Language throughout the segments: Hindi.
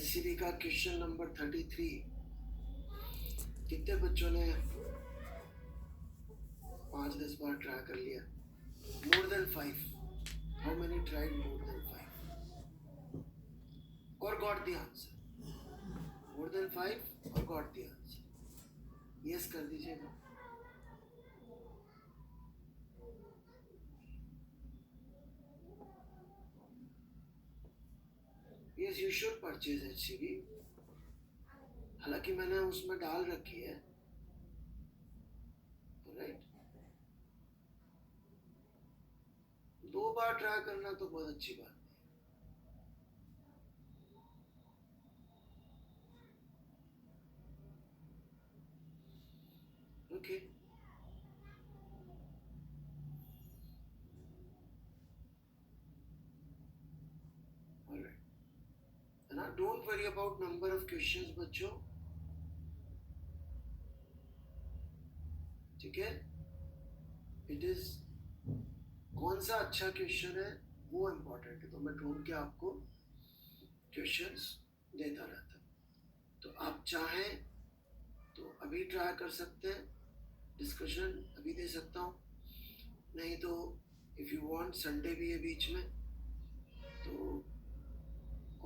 एचसीबी का क्वेश्चन नंबर 33। कितने बच्चों ने 5-10 बार ट्राई कर लिया? More than 5। How many tried more than 5 और got the answer? More than 5 और गॉट द आंसर? यस कर दीजिएगा। Yes, you should purchase HCB. हालांकि मैंने उसमें डाल रखी है, राइट। 2 बार ट्राई करना तो बहुत अच्छी बात है। Okay, alright. ना, don't worry about number of questions बच्चों, ठीक है। इट इज कौन सा अच्छा क्वेश्चन है वो इम्पोर्टेंट है, तो मैं ढूंढ के आपको क्वेश्चंस देता रहता। तो आप चाहें तो अभी ट्राई कर सकते हैं, डिस्कशन अभी दे सकता हूँ, नहीं तो इफ यू वांट संडे भी है बीच में तो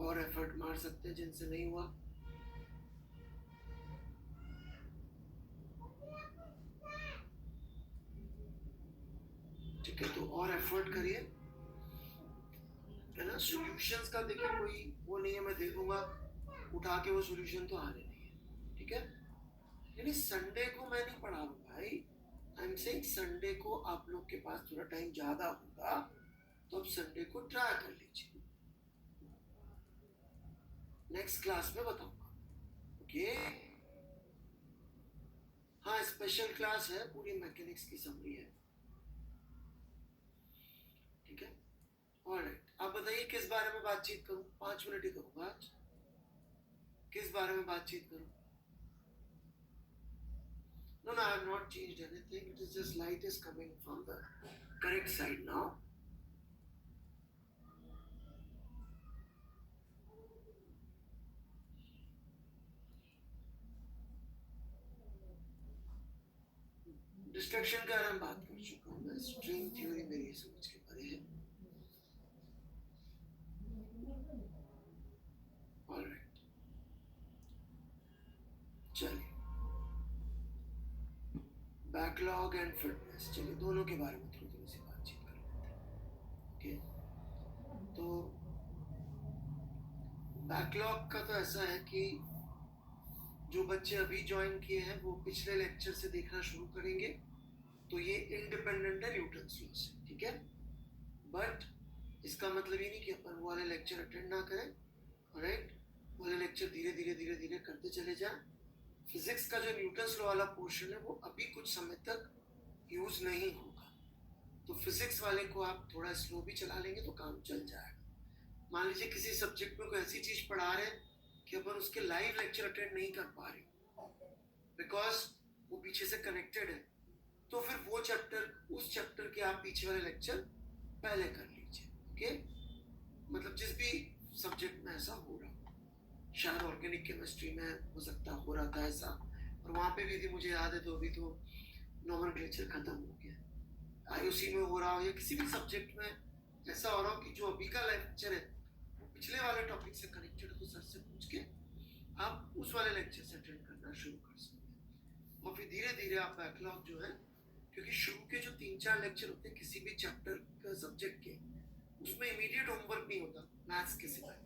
और एफर्ट मार सकते हैं जिनसे नहीं हुआ। ठीक है, तो और एफर्ट करिए, है ना। सॉल्यूशंस का देखिए कोई वो नहीं है, मैं दे दूंगा उठा के, वो सॉल्यूशन तो आने नहीं है, ठीक है। यानी संडे को मैं नहीं पढ़ा रहा भाई, आई एम सेइंग संडे को आप लोग के पास थोड़ा टाइम ज्यादा होगा तो अब संडे को ट्राई कर लीजिए, नेक्स्ट क्लास में बताऊंगा। ओके, हाँ स्पेशल क्लास है, पूरी मैकेनिक्स की समरी है, ठीक है। ऑलराइट, आप बताइए किस बारे में बातचीत करूं? 5 मिनट ही करूंगा आज। किस बारे में बातचीत करूं? No, I have not changed anything. It is just light is coming from the correct side now. Destruction का हम बात कर चुका हूँ मैं, स्ट्रिंग थ्योरी मेरी समझ के परे है। ऑलराइट, चलिए बैकलॉग एंड फिटनेस, चलिए दोनों के बारे में थोड़ी थोड़ी सी बातचीत कर लेते हैं। ओके, तो बैकलॉग का तो ऐसा है कि जो बच्चे अभी ज्वाइन किए हैं वो पिछले लेक्चर से देखना शुरू करेंगे, तो ये इंडिपेंडेंट है न्यूटन्स लॉ से, ठीक है। बट इसका मतलब ये नहीं कि अपन वो वाले लेक्चर अटेंड ना करें, राइट। वाले लेक्चर धीरे धीरे धीरे धीरे करते चले जाएं। फिजिक्स का जो न्यूटन्स लॉ वाला पोर्शन है वो अभी कुछ समय तक यूज नहीं होगा, तो फिजिक्स वाले को आप थोड़ा स्लो भी चला लेंगे तो काम चल जाएगा। मान लीजिए किसी सब्जेक्ट में कोई ऐसी चीज पढ़ा रहे हैं कि अपन उसके लाइव लेक्चर अटेंड नहीं कर पा रहे बिकॉज वो पीछे से कनेक्टेड है, तो फिर वो चैप्टर, उस चैप्टर के आप पीछे वाले लेक्चर पहले कर लीजिए, ओके। मतलब जिस भी सब्जेक्ट में ऐसा हो रहा हो, शायद ऑर्गेनिक केमिस्ट्री में हो सकता हो रहा था ऐसा, और वहाँ पे भी थी मुझे याद है, तो अभी तो नोमेनक्लेचर खत्म हो गया। आईओसी में हो रहा हो या किसी भी सब्जेक्ट में ऐसा हो रहा हो कि जो अभी का लेक्चर है वो पिछले वाले टॉपिक से कनेक्टेड है, तो सर से पूछ के आप उस वाले लेक्चर से अटेंड करना शुरू कर सकते हैं। और फिर धीरे धीरे आप बैकलॉग जो है, क्योंकि शुरू के जो 3-4 लेक्चर होते हैं किसी भी चैप्टर का सब्जेक्ट के, उसमें इमीडिएट होमवर्क नहीं होता मैथ्स के सिवाय,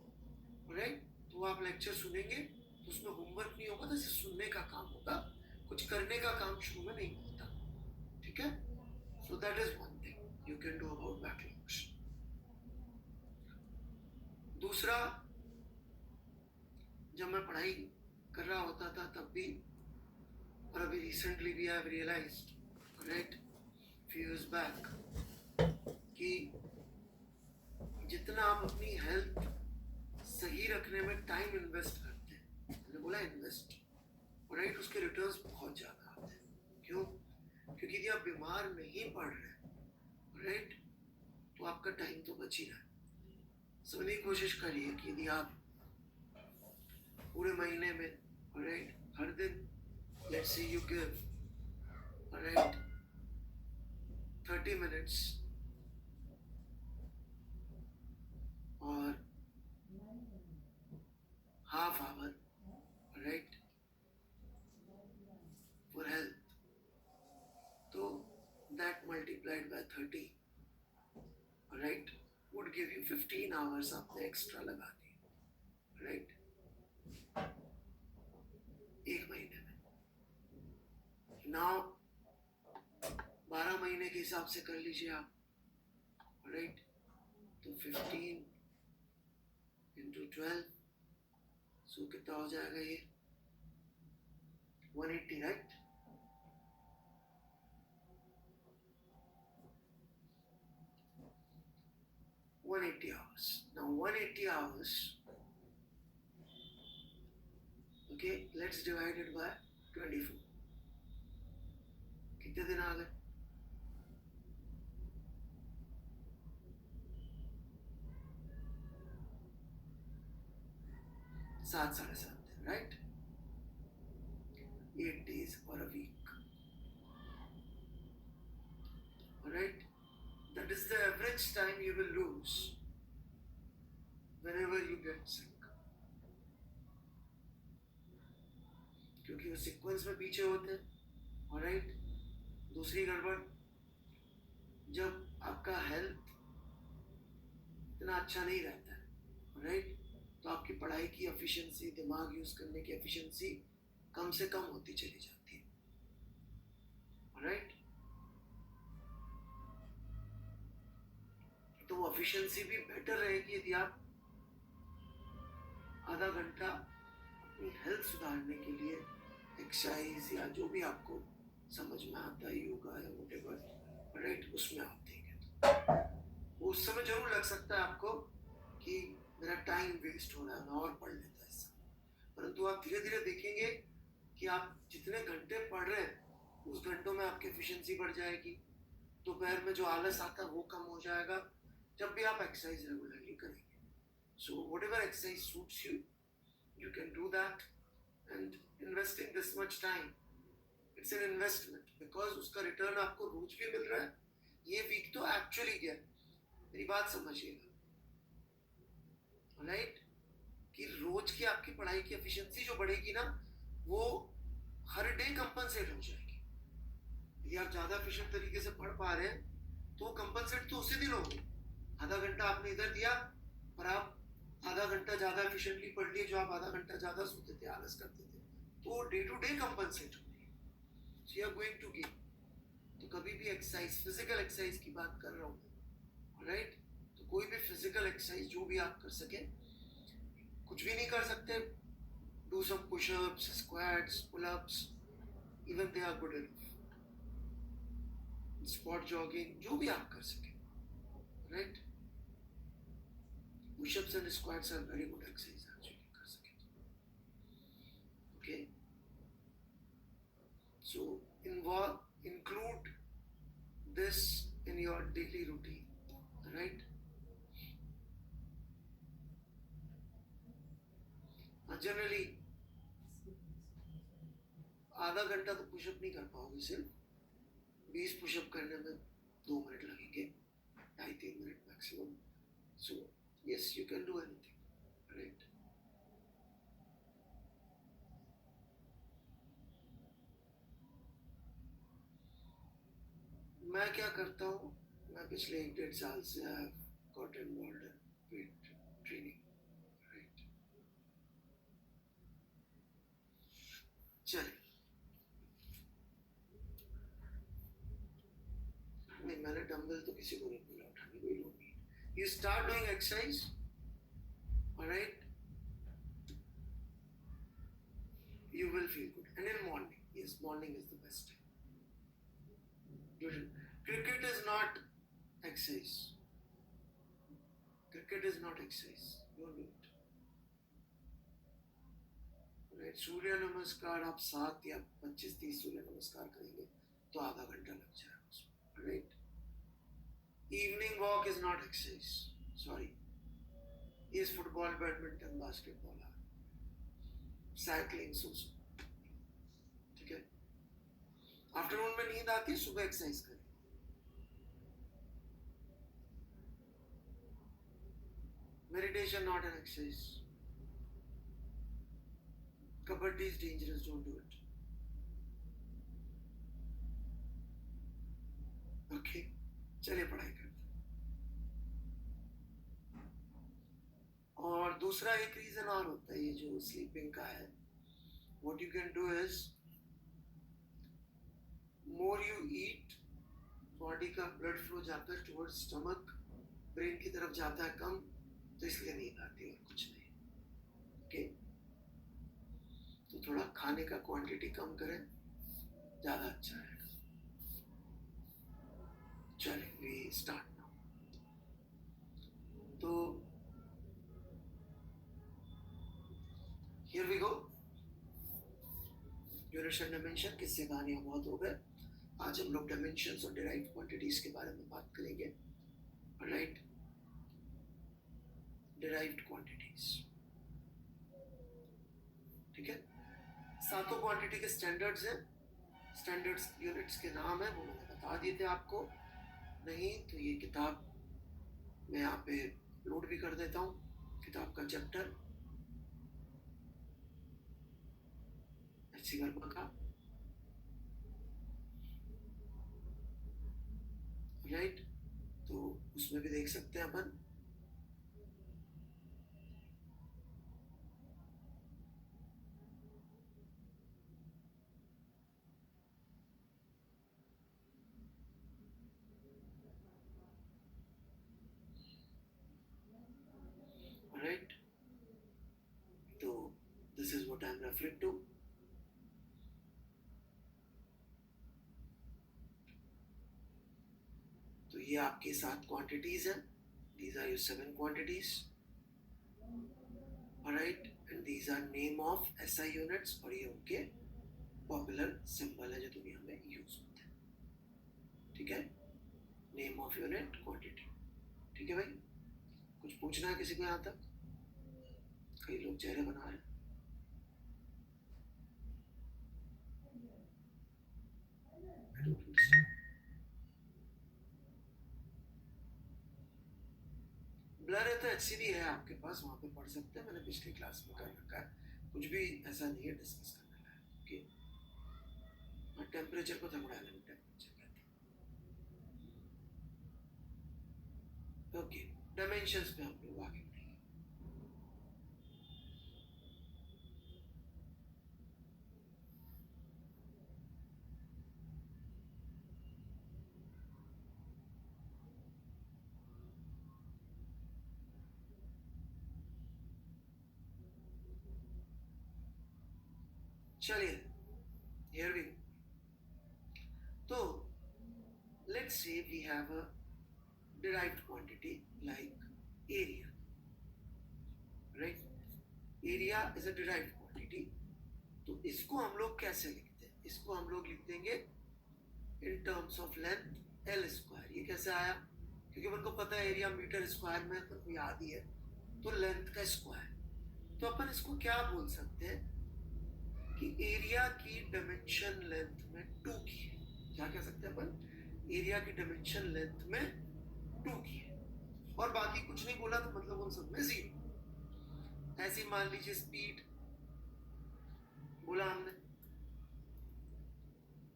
राइट। तो आप लेक्चर सुनेंगे तो उसमें होमवर्क नहीं होगा, तो सिर्फ सुनने का काम होगा, कुछ करने का काम शुरू में नहीं होता, ठीक है। So that is one thing you can do about backlogs. दूसरा, जब मैं पढ़ाई कर रहा होता था तब भी, और अभी रिसेंटली भी I have realised, right, few years back, कि जितना आप अपनी हेल्थ सही रखने में टाइम इन्वेस्ट करते हैं, मैंने बोला इन्वेस्ट, राइट, उसके रिटर्न्स बहुत ज़्यादा आते हैं। क्यों? क्योंकि यदि आप बीमार नहीं पड़ रहे, राइट, तो आपका टाइम तो बच ही रहा है। समझने की कोशिश करिए कि यदि आप पूरे महीने में, alright, हर दिन let's say you give, alright, 30 minutes or half hour, alright, for health. So that multiplied by 30, alright, would give you 15 hours आपने extra लगा दी, right? एक महीने में. Now 12 महीने के हिसाब से कर लीजिए आप, right? तो 15 into 12, so कितना हो जाएगा ये? 180, right? hours. Now 180 hours, okay, let's divide it by 24. कितने दिन आ गए? 7 साढ़े 7 दिन, right? 8 days or a week. Alright? That is the average time you will lose whenever you get sick. क्योंकि वो सीक्वेंस में पीछे होते हैं, alright? दूसरी गड़बड़, जब आपका हेल्थ इतना अच्छा नहीं रहता है, alright? तो आपकी पढ़ाई की एफिशिएंसी, दिमाग यूज करने की एफिशिएंसी कम से कम होती चली जाती है, alright? तो वो एफिशिएंसी भी बेटर रहेगी यदि आप आधा घंटा अपनी हेल्थ सुधारने के लिए एक्सरसाइज या जो भी आपको समझ में आता है, योगा या व्हाटएवर, राइट, उसमें आप देंगे तो उस समय जरूर लग सकता है आपको कि मेरा टाइम वेस्ट हो रहा है, मैं और पढ़ लेता इस समय, परंतु आप धीरे धीरे देखेंगे कि आप जितने घंटे पढ़ रहे हैं उस घंटों में आपकी एफिशिएंसी बढ़ जाएगी, दोपहर में जो आलस आता है वो कम हो जाएगा जब भी आप एक्सरसाइज रेगुलरली करेंगे. So whatever exercise suits you, you can do that, and investing this much time, it's an investment because उसका रिटर्न आपको रोज भी मिल रहा है. ये वीक तो एक्चुअली गया, मेरी बात समझिएगा, राइट? कि रोज की आपकी पढ़ाई की एफिशिएंसी जो बढ़ेगी ना, वो हर डे कंपनसेट हो जाएगी. यदि आप ज्यादा एफिशिएंट तरीके से पढ़ पा रहे हैं तो कंपनसेट तो उसी दिन होगी. आधा घंटा आपने इधर दिया और आप आधा घंटा ज्यादा एफिशिएंटली पढ़ लिए, जो आप आधा घंटा ज्यादा सोते थे, आलस करते थे, तो डे टू डे कंपनसेट होगी. So you are going to gain. तो कभी भी एक्सरसाइज, फिजिकल एक्सरसाइज की बात कर रहा हूँ, राइट? तो कोई भी फिजिकल एक्सरसाइज जो भी आप कर सके, कुछ भी नहीं कर सकते, do some pushups, squats, pullups, even they are good enough. Spot jogging, जो भी आप कर सके, right? Push-ups and squats are very good exercise actually, कर सके. Okay, so include this in your daily routine, right? Generally आधा घंटा तो पुशअप नहीं कर पाओगे, सिर्फ 20 पुशअप करने में 2 मिनट लगेंगे, 2.5-3 minute maximum. So yes, you can do anything, right? मैं क्या करता हूँ, मैं पिछले 1-1.5 साल से I have got involved in weight training, right? चलिए, नहीं, मैंने डंबल तो किसी को नहीं बोला उठाने, कोई लोग नहीं. You start doing exercise, alright? You will feel good. And in morning, yes, morning is the best time. Cricket is not exercise. Cricket is not exercise. Don't do it. Right? सूर्य नमस्कार आप 7 या 25-30 सूर्य नमस्कार करेंगे तो आधा घंटा लग जाएगा उसमें, right? Evening walk is not exercise. Sorry. Yes, football, badminton, basketball are. Cycling so, ठीक है। आफ्टरनून में नींद आती है, सुबह एक्सरसाइज करें। Meditation not an exercise. Kabaddi is dangerous, don't do it. Okay, चलिए पढ़ाई करते हैं। और दूसरा एक रीजन और होता है ये जो स्लीपिंग का है, what you can do is, more you eat, body का ब्लड फ्लो जाता है टुवर्ड्स स्टमक, ब्रेन की तरफ जाता है कम, तो इसलिए नींद आती है और कुछ नहीं। ओके, तो थोड़ा खाने का क्वांटिटी कम करें, ज्यादा अच्छा रहेगा। चलिए वी स्टार्ट नाउ। तो here we go. Duration, dimension, किससे कहानियां बहुत हो गए। आज हम लोग डायमेंशंस और डिराइव्ड क्वांटिटीज के बारे में बात करेंगे। राइट, डिराइव्ड क्वांटिटीज, ठीक है। सातों क्वांटिटी के स्टैंडर्ड्स हैं, स्टैंडर्ड्स यूनिट्स के नाम है, वो मैंने बता दिए थे आपको। नहीं तो ये किताब मैं यहाँ पे लोड भी कर देता हूँ, किताब का चैप्टर अच्छी वर्मा का। राइट, तो उसमें भी देख सकते हैं अपन। राइट, तो this is what I am referring to. तो ये आपकी 7 क्वांटिटीज हैं, these are your 7 quantities, alright, and these are name of SI units, और ये उनके पॉपुलर सिंबल है जो दुनिया में यूज होते हैं, ठीक है। नेम ऑफ यूनिट, क्वांटिटी, ठीक है भाई। कुछ पूछना है किसी को यहाँ तक? कई लोग चेहरे बना रहे हैं। ब्लर है तो HCD है आपके पास, वहां पे पढ़ सकते हैं, मैंने पिछली क्लास में कर रखा है, कुछ भी ऐसा नहीं है डिस्कस करने लायक। ओके, और टेम्परेचर को थर्मोडायनामिक टेम्परेचर कहते हैं। ओके, डायमेंशंस पे हम लोग आगे बढ़ेंगे। चलिए, here we go. तो let's say we have a derived quantity like area, right? Area is a derived quantity. तो इसको हम लोग कैसे लिखते हैं? इसको हम लोग लिख देंगे in terms of length L square। ये कैसे आया? क्योंकि उनको पता है एरिया मीटर स्क्वायर में, तो याद ही है, तो लेंथ का स्क्वायर। तो अपन इसको क्या बोल सकते हैं कि एरिया की डायमेंशन लेंथ में 2 की है। क्या कह सकते हैं अपन? एरिया की डायमेंशन लेंथ में 2 की है, और बाकी कुछ नहीं बोला तो मतलब उन सब में 0। ऐसी मान लीजिए स्पीड बोला हमने,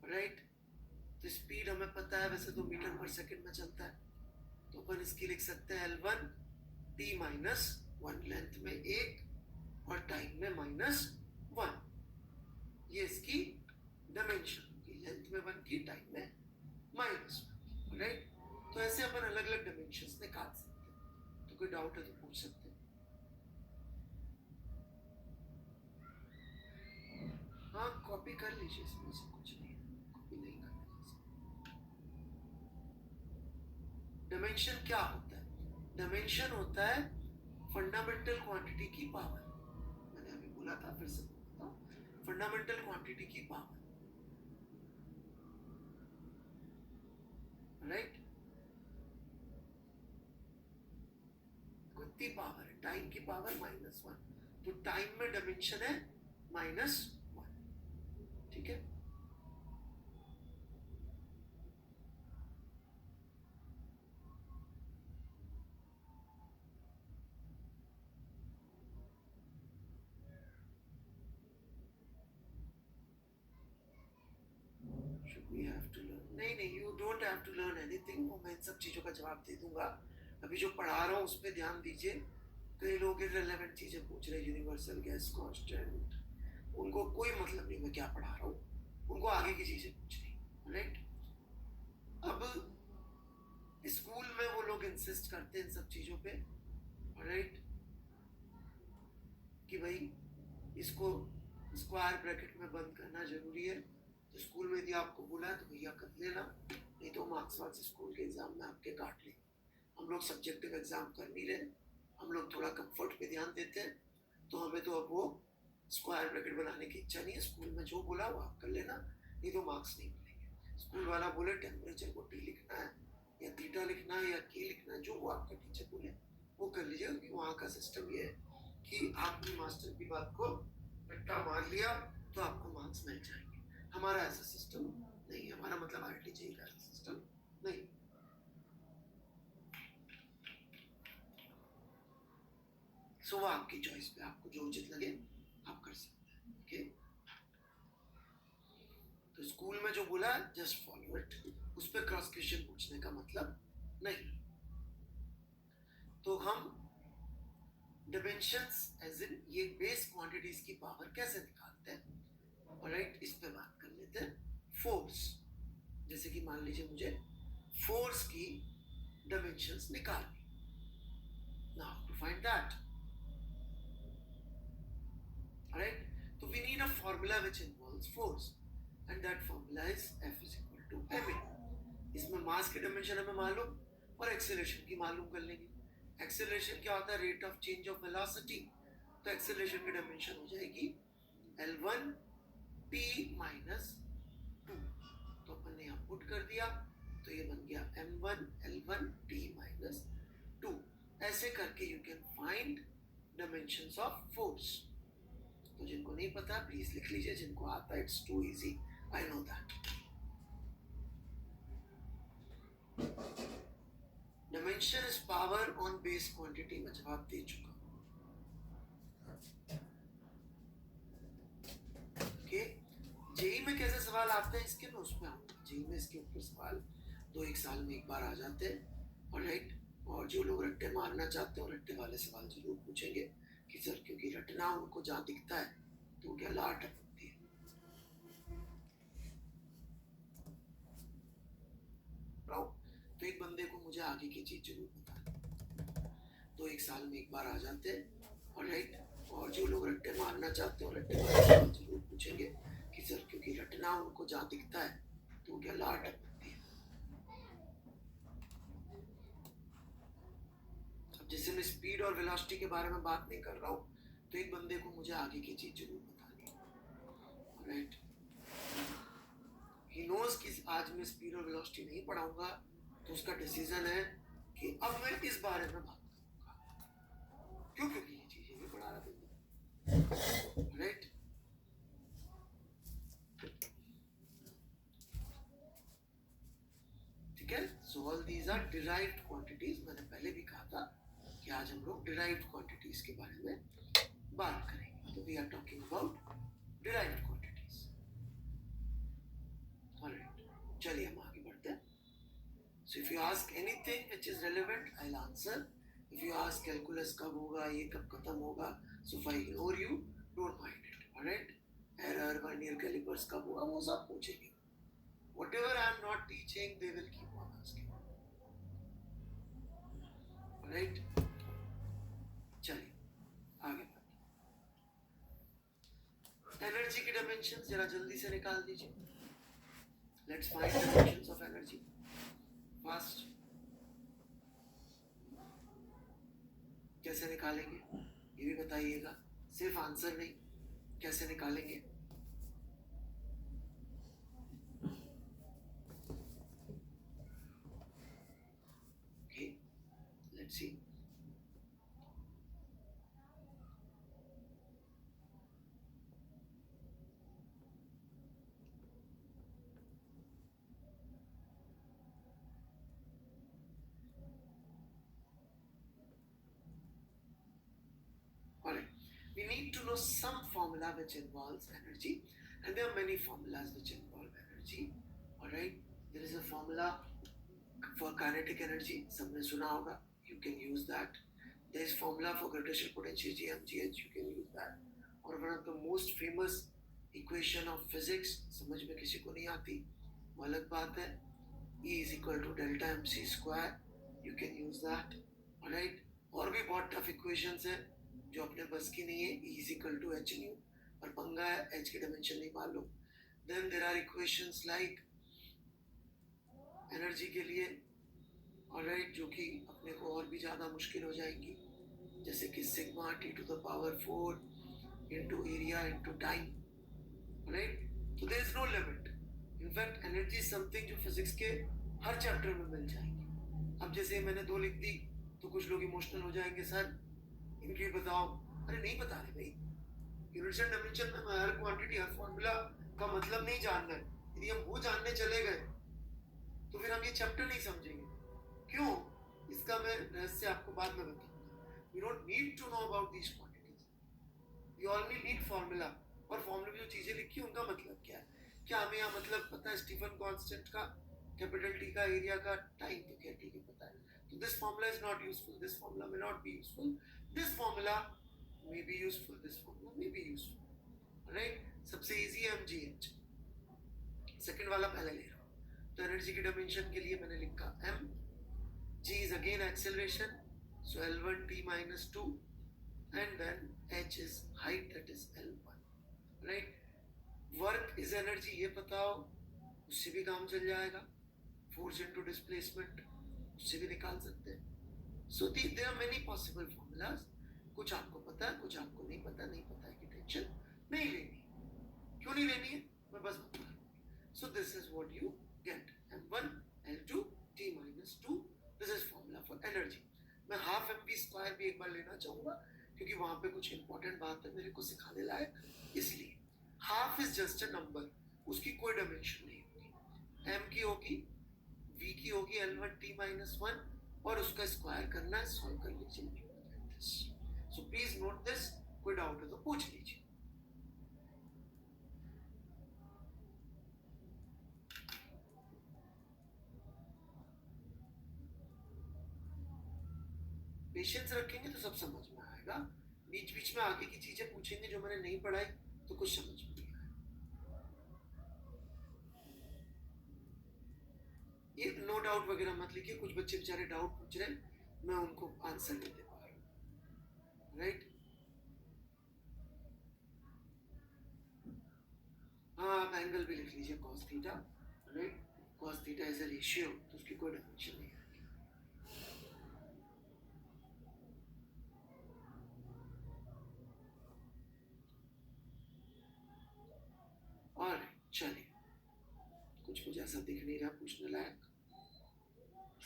राइट, तो स्पीड हमें पता है वैसे तो मीटर पर सेकंड में चलता है, तो अपन इसकी लिख सकते हैं L1 t माइनस 1, लेंथ में 1 और टाइम में -1। ये इसकी डायमेंशन होगी, लेंथ में 1 की, टाइम में -1, राइट। तो ऐसे अपन अलग अलग डायमेंशंस निकाल सकते हैं। तो कोई डाउट है तो पूछ सकते हैं। हाँ, कॉपी कर लीजिए, इसमें से कुछ नहीं है, कॉपी नहीं करना जैसे। डायमेंशन क्या होता है? डायमेंशन होता है फंडामेंटल क्वांटिटी की पावर। मैंने अभी बोला था, फिर से बोलता हूँ, फंडामेंटल क्वांटिटी की पावर, राइट। कितनी पावर है? टाइम की पावर -1, तो टाइम में डायमेंशन है -1, ठीक है। नहीं नहीं, you don't have to learn anything, वो मैं इन सब चीज़ों का जवाब दे दूंगा। अभी जो पढ़ा रहा हूँ उस पर ध्यान दीजिए। कई लोग इररिलेवेंट चीज़ें पूछ रहे हैं, यूनिवर्सल गैस कांस्टेंट, उनको कोई मतलब नहीं मैं क्या पढ़ा रहा हूँ, उनको आगे की चीज़ें पूछनी, राइट। अब स्कूल में वो लोग इंसिस्ट करते हैं इन सब चीज़ों पे, राइट, कि भाई इसको स्क्वायर ब्रैकेट में बंद करना जरूरी है। तो स्कूल में यदि आपको बोला है तो भैया कर लेना, नहीं तो मार्क्स वार्क्स स्कूल के एग्जाम में आपके काट लेंगे। हम लोग सब्जेक्टिव एग्जाम कर नहीं रहे, हम लोग थोड़ा कंफर्ट पे ध्यान देते हैं, तो हमें तो अब वो स्क्वायर ब्रैकेट बनाने की इच्छा नहीं है। स्कूल में जो बोला वो आप कर लेना, नहीं तो मार्क्स नहीं मिलेंगे। स्कूल वाला बोले टेम्परेचर को टी लिखना है या थीटा लिखना है या के लिखना है, जो वो आपका टीचर बोले वो कर लीजिए, क्योंकि वहाँ का सिस्टम ये है कि आपने मास्टर की बात को रट्टा मार लिया तो आपको मार्क्स मिल जाएंगे। हमारा ऐसा सिस्टम नहीं है, हमारा मतलब आरटीजे का सिस्टम नहीं। सो वो आपकी चॉइस पे, आपको जो उचित लगे आप कर सकते हैं, ओके। तो स्कूल में जो बोला जस्ट फॉलो इट, उस पर क्रॉस क्वेश्चन पूछने का मतलब नहीं। तो हम डिमेंशंस एज इन ये बेस क्वांटिटीज की पावर कैसे निकालते हैं, राइट, इस पे बात कर लेते हैं। फोर्स, जैसे कि मान लीजिए मुझे फोर्स की डिमेंशंस निकालनी, now to find that, right, तो we need a formula which involves force and that formula is F is equal to ma। इसमें मास की डिमेंशन हमें मालूम और एक्सेलरेशन की मालूम कर लेंगे। एक्सेलरेशन क्या होता है, rate of change of velocity, तो एक्सेलरेशन की डिमेंशन हो जाएगी L1 p माइनस 2, तो अपन ने यहाँ पुट कर दिया, तो ये बन गया m1 L1 p माइनस 2। ऐसे करके you can find dimensions of force. तो जिनको नहीं पता प्लीज लिख लीजिए, जिनको आता है it's too easy, I know that. Dimension is power on base quantity, मैं जवाब दे चुका हूं, ओके। जेई में कैसे सवाल आते हैं इसके मैं उसमें आऊंगा। जेई में इसके ऊपर सवाल 2-1 साल में एक बार आ जाते हैं, और राइट, और जो लोग रट्टे मारना चाहते हैं रट्टे वाले सवाल जरूर पूछेंगे कि सर, क्योंकि रटना उनको जहाँ दिखता है तो क्या लाट टपकती है। तो एक बंदे को मुझे आगे की चीज जरूर बतानी, तो 1 साल में एक बार आ जाते हैं, और राइट, और जो लोग रट्टे मारना चाहते हैं रट्टे वाले सवाल जरूर पूछेंगे कि सर, क्योंकि रटना उनको जहाँ दिखता है तो क्या लाट टपकती है। अब जैसे मैं स्पीड और वेलोसिटी के बारे में बात नहीं कर रहा हूँ, तो एक बंदे को मुझे आगे की चीज जरूर बतानी है, राइट। ही नोज कि आज मैं स्पीड और वेलोसिटी नहीं पढ़ाऊंगा, तो उसका डिसीजन है कि अब मैं इस बारे में बात करूंगा, क्यों, क्योंकि ये चीजें नहीं पढ़ा रहा था, राइट। ठीक है, so all these are derived quantities. मैंने पहले भी कहा था कि आज हम लोग डिराइव्ड क्वांटिटीज के बारे में बात करेंगे, तो we are talking about derived quantities, alright. चलिए हम आगे बढ़ते हैं। So if you ask anything which is relevant, I'll answer. If you ask calculus कब होगा, ये कब खत्म होगा, so if I ignore you, don't mind it, alright? Error, vernier calipers कब होगा, वो सब पूछेंगे। Whatever I am not teaching, they will keep on asking, alright? चलिए आगे बढ़ते हैं। एनर्जी की डायमेंशंस जरा जल्दी से निकाल दीजिए। Let's find dimensions of energy fast। कैसे निकालेंगे ये भी बताइएगा, सिर्फ आंसर नहीं, कैसे निकालेंगे। Okay, let's see। need to know some formula which involves energy, and there are many formulas which involve energy. All right, there is a formula for kinetic energy, सबने सुना होगा, you can use that. There is formula for gravitational potential GmGh, you can use that. और one of the most famous equation of physics, समझ में किसी को नहीं आती वो अलग बात है, E is equal to delta mc square, you can use that. Alright, और भी बहुत टफ इक्वेशंस हैं जो अपने बस की नहीं है, E is equal to h nu, और पंगा है h की डायमेंशन नहीं मालूम. Then there are equations like energy के लिए, ऑलराइट, जो कि अपने को और भी ज़्यादा मुश्किल हो जाएंगी, जैसे कि sigma t to the power 4 into area into time. Right, तो there is no limit. In fact energy is something जो फिजिक्स के हर चैप्टर में मिल जाएगी. अब जैसे मैंने 2 लिख दी तो कुछ लोग इमोशनल हो जाएंगे, सर इनकी बताओ. अरे नहीं बता रहे भाई, यूनिट्स एंड डायमेंशन में हर क्वांटिटी हर फॉर्मूला का मतलब नहीं जानना है. यदि हम वो जानने चले गए तो फिर हम ये चैप्टर नहीं समझेंगे. क्यों? इसका मैं रहस्य आपको बाद में बताऊंगा. We don't need to know about these quantities, we only need formula. और फॉर्मूले में जो चीजें लिखी है उनका मतलब क्या है. क्या हमें यहाँ मतलब पता है स्टीफन कांस्टेंट का, कैपिटल टी का, एरिया का, टाइम तो क्या ठीक है पता है. तो this formula is not useful, this formula may not be useful, this formula may be useful, this formula may be useful. Right, सबसे इजी है mgh. सेकंड वाला पहले ले रहा हूँ. तो एनर्जी की डायमेंशन के लिए मैंने लिखा m, g is again acceleration, so L1t minus 2, and then h is height, that is L1. Right, work is energy, ये बताओ, उससे भी काम चल जाएगा. फोर्स इनटू डिस्प्लेसमेंट, उससे भी निकाल सकते हैं. So there are many possible formulas. कुछ आपको पता है, कुछ आपको नहीं पता. नहीं पता है कि टेंशन नहीं लेनी. क्यों नहीं लेनी है, मैं बस बता रहा हूँ. सो this is what you get, m1 L2 t minus 2. This is formula for energy. मैं हाफ mv स्क्वायर भी एक बार लेना चाहूंगा क्योंकि वहां पे कुछ इंपॉर्टेंट बात है मेरे को सिखाने लायक, इसलिए. Half is just a number, उसकी कोई डायमेंशन नहीं होगी. m की होगी, v की होगी L1 t minus 1, और उसका स्क्वायर करना है, सॉल्व कर लीजिए. सो प्लीज नोट दिस, कोई डाउट है तो पूछ लीजिए. पेशेंस रखेंगे तो सब समझ में आएगा. बीच बीच में आगे की चीजें पूछेंगे जो मैंने नहीं पढ़ाई तो कुछ समझ में नहीं आएगा. ये नो डाउट वगैरह मत लिखिए. कुछ बच्चे बेचारे डाउट पूछ रहे हैं, मैं उनको आंसर नहीं दे पा रहा हूँ. राइट, हाँ, आप एंगल भी लिख लीजिए cos theta. Right, cos theta is a ratio, तो उसकी कोई डायमेंशन नहीं है. और चलिए, कुछ मुझे ऐसा दिख नहीं रहा पूछने लायक.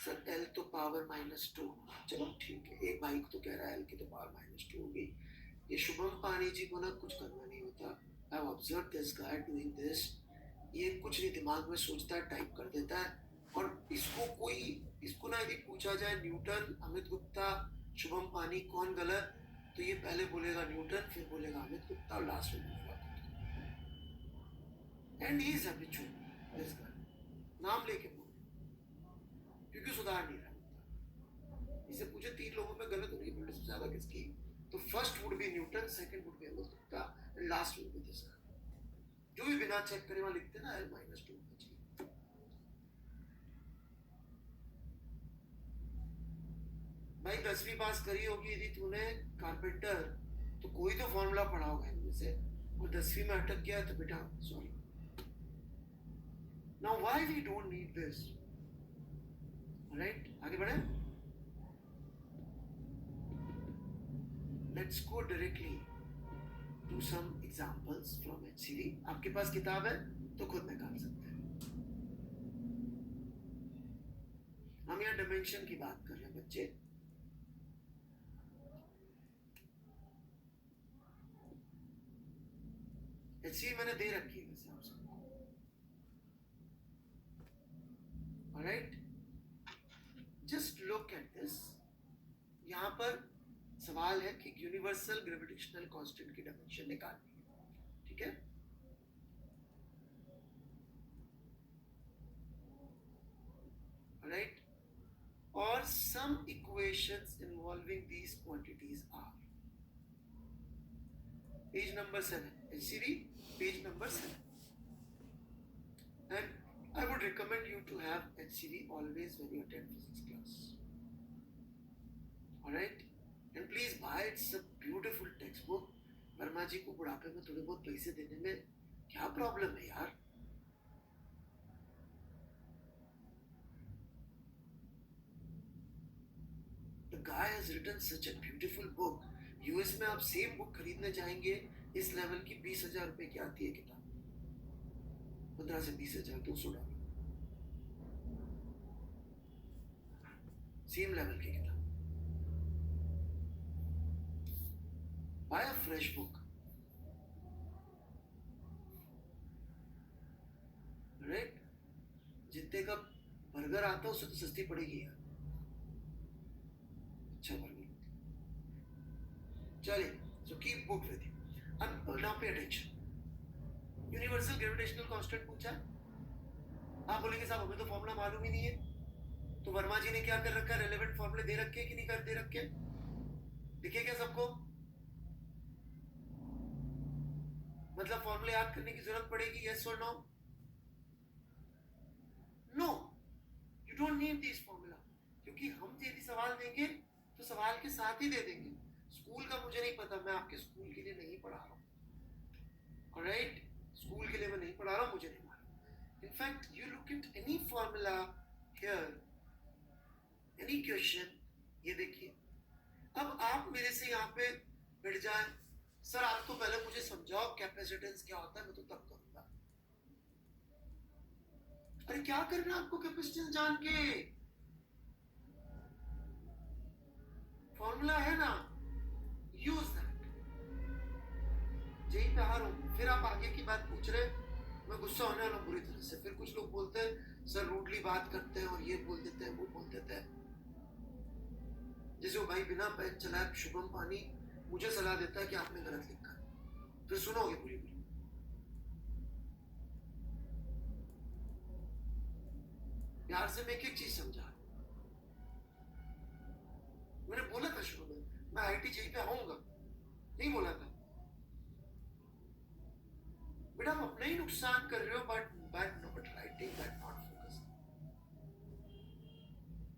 सर L तो पावर -2, चलो ठीक है. एक भाई तो कह रहा है L की तो पावर -2 होगी. ये शुभम पानी जी को ना कुछ करना नहीं होता. I have observed this guy doing this. ये कुछ नहीं दिमाग में सोचता है, टाइप कर देता है. और इसको ना यदि पूछा जाए न्यूटन, अमित गुप्ता, शुभम पानी कौन गलत, तो ये पहले बोलेगा न्यूटन, फिर बोलेगा अमित गुप्ता, और लास्ट में बोलेगा. And he is habitual, this guy, नाम लेके बोल, क्योंकि सुधार नहीं रहा. इसे पूछे 3 लोगों में गलत हो रही है, सबसे ज्यादा किसकी, तो first would be Newton, second would be Amit Gupta, and last would be this guy. जो भी बिना चेक करे वहां लिखते ना L-2 होना चाहिए. भाई 10वीं पास करी होगी यदि तूने कारपेंटर, तो कोई तो फॉर्मूला पढ़ा होगा इनमें से, और 10वीं में अटक गया तो बेटा sorry. Now why we don't need this. Right, आगे बढ़े. Let's go directly to some examples from HCD. आपके पास किताब है तो खुद निकाल सकते हैं. हम यहाँ डायमेंशन की बात कर रहे हैं बच्चे. HCD मैंने दे रखी है वैसे आप सबको. Alright, just look at this. यहाँ पर सवाल है कि यूनिवर्सल ग्रेविटेशनल कांस्टेंट की डायमेंशन निकालनी है, ठीक है। राइट, और some equations involving these quantities are page number 7, HCV page number 7, and I would recommend you to have HCV always when you attend physics class. Alright, and please buy, it's a beautiful textbook. Verma जी को बुढ़ापे में थोड़े बहुत पैसे देने में क्या प्रॉब्लम है यार। The guy has written such a beautiful book. US में आप सेम बुक खरीदने जाएंगे इस लेवल की 20,000 रुपए की आती है किताब, 15 से 20,000, $200 सेम लेवल की किताब। Buy a fresh book. Right? जितने का बर्गर आता है उससे तो सस्ती पड़ेगी यार, अच्छा बर्गर। चलिए, so keep book with you. अब now pay attention. Universal gravitational constant पूछा, आप बोलेंगे साहब हमें तो फॉर्मूला मालूम ही नहीं है, तो वर्मा जी ने क्या कर रखा है, रेलेवेंट फॉर्मूले दे रखे कि नहीं कर दे रखे, दिखे क्या सबको? मतलब फॉर्मूले याद करने की जरूरत पड़ेगी, yes or no? No, you don't need these formula, क्योंकि हम यदि सवाल देंगे तो सवाल के साथ ही दे देंगे। स्कूल का मुझे नहीं पता, मैं आपके स्कूल के लिए नहीं पढ़ा रहा हूँ, ऑलराइट, स्कूल के लिए मैं नहीं पढ़ा रहा हूँ, मुझे नहीं मालूम। In fact you look at any formula here, any question, ये देखिए। अब आप मेरे से यहाँ पे बैठ जाए, सर आप तो पहले मुझे समझाओ कैपेसिटेंस क्या होता है, मैं तो तब करूंगा। अरे क्या करना आपको कैपेसिटेंस जान के, फॉर्मूला है ना, यूज दैट। यही पे हार हूं, फिर आप आगे की बात पूछ रहे, मैं गुस्सा होने वाला बुरी तरह से। फिर कुछ लोग बोलते हैं सर रूडली बात करते हैं और ये बोल देते हैं वो बोल देते हैं। जैसे वो भाई बिना पेन चलाए शुभम पानी मुझे सलाह देता है कि आपने गलत लिखा है, फिर सुनोगे पूरी पूरी। प्यार से मैं एक एक चीज समझा, मैंने बोला था शुरू में मैं आईटी चाहिए पे आऊंगा, नहीं बोला था बेटा, आप अपना ही नुकसान कर रहे हो, but not writing, but not focusing.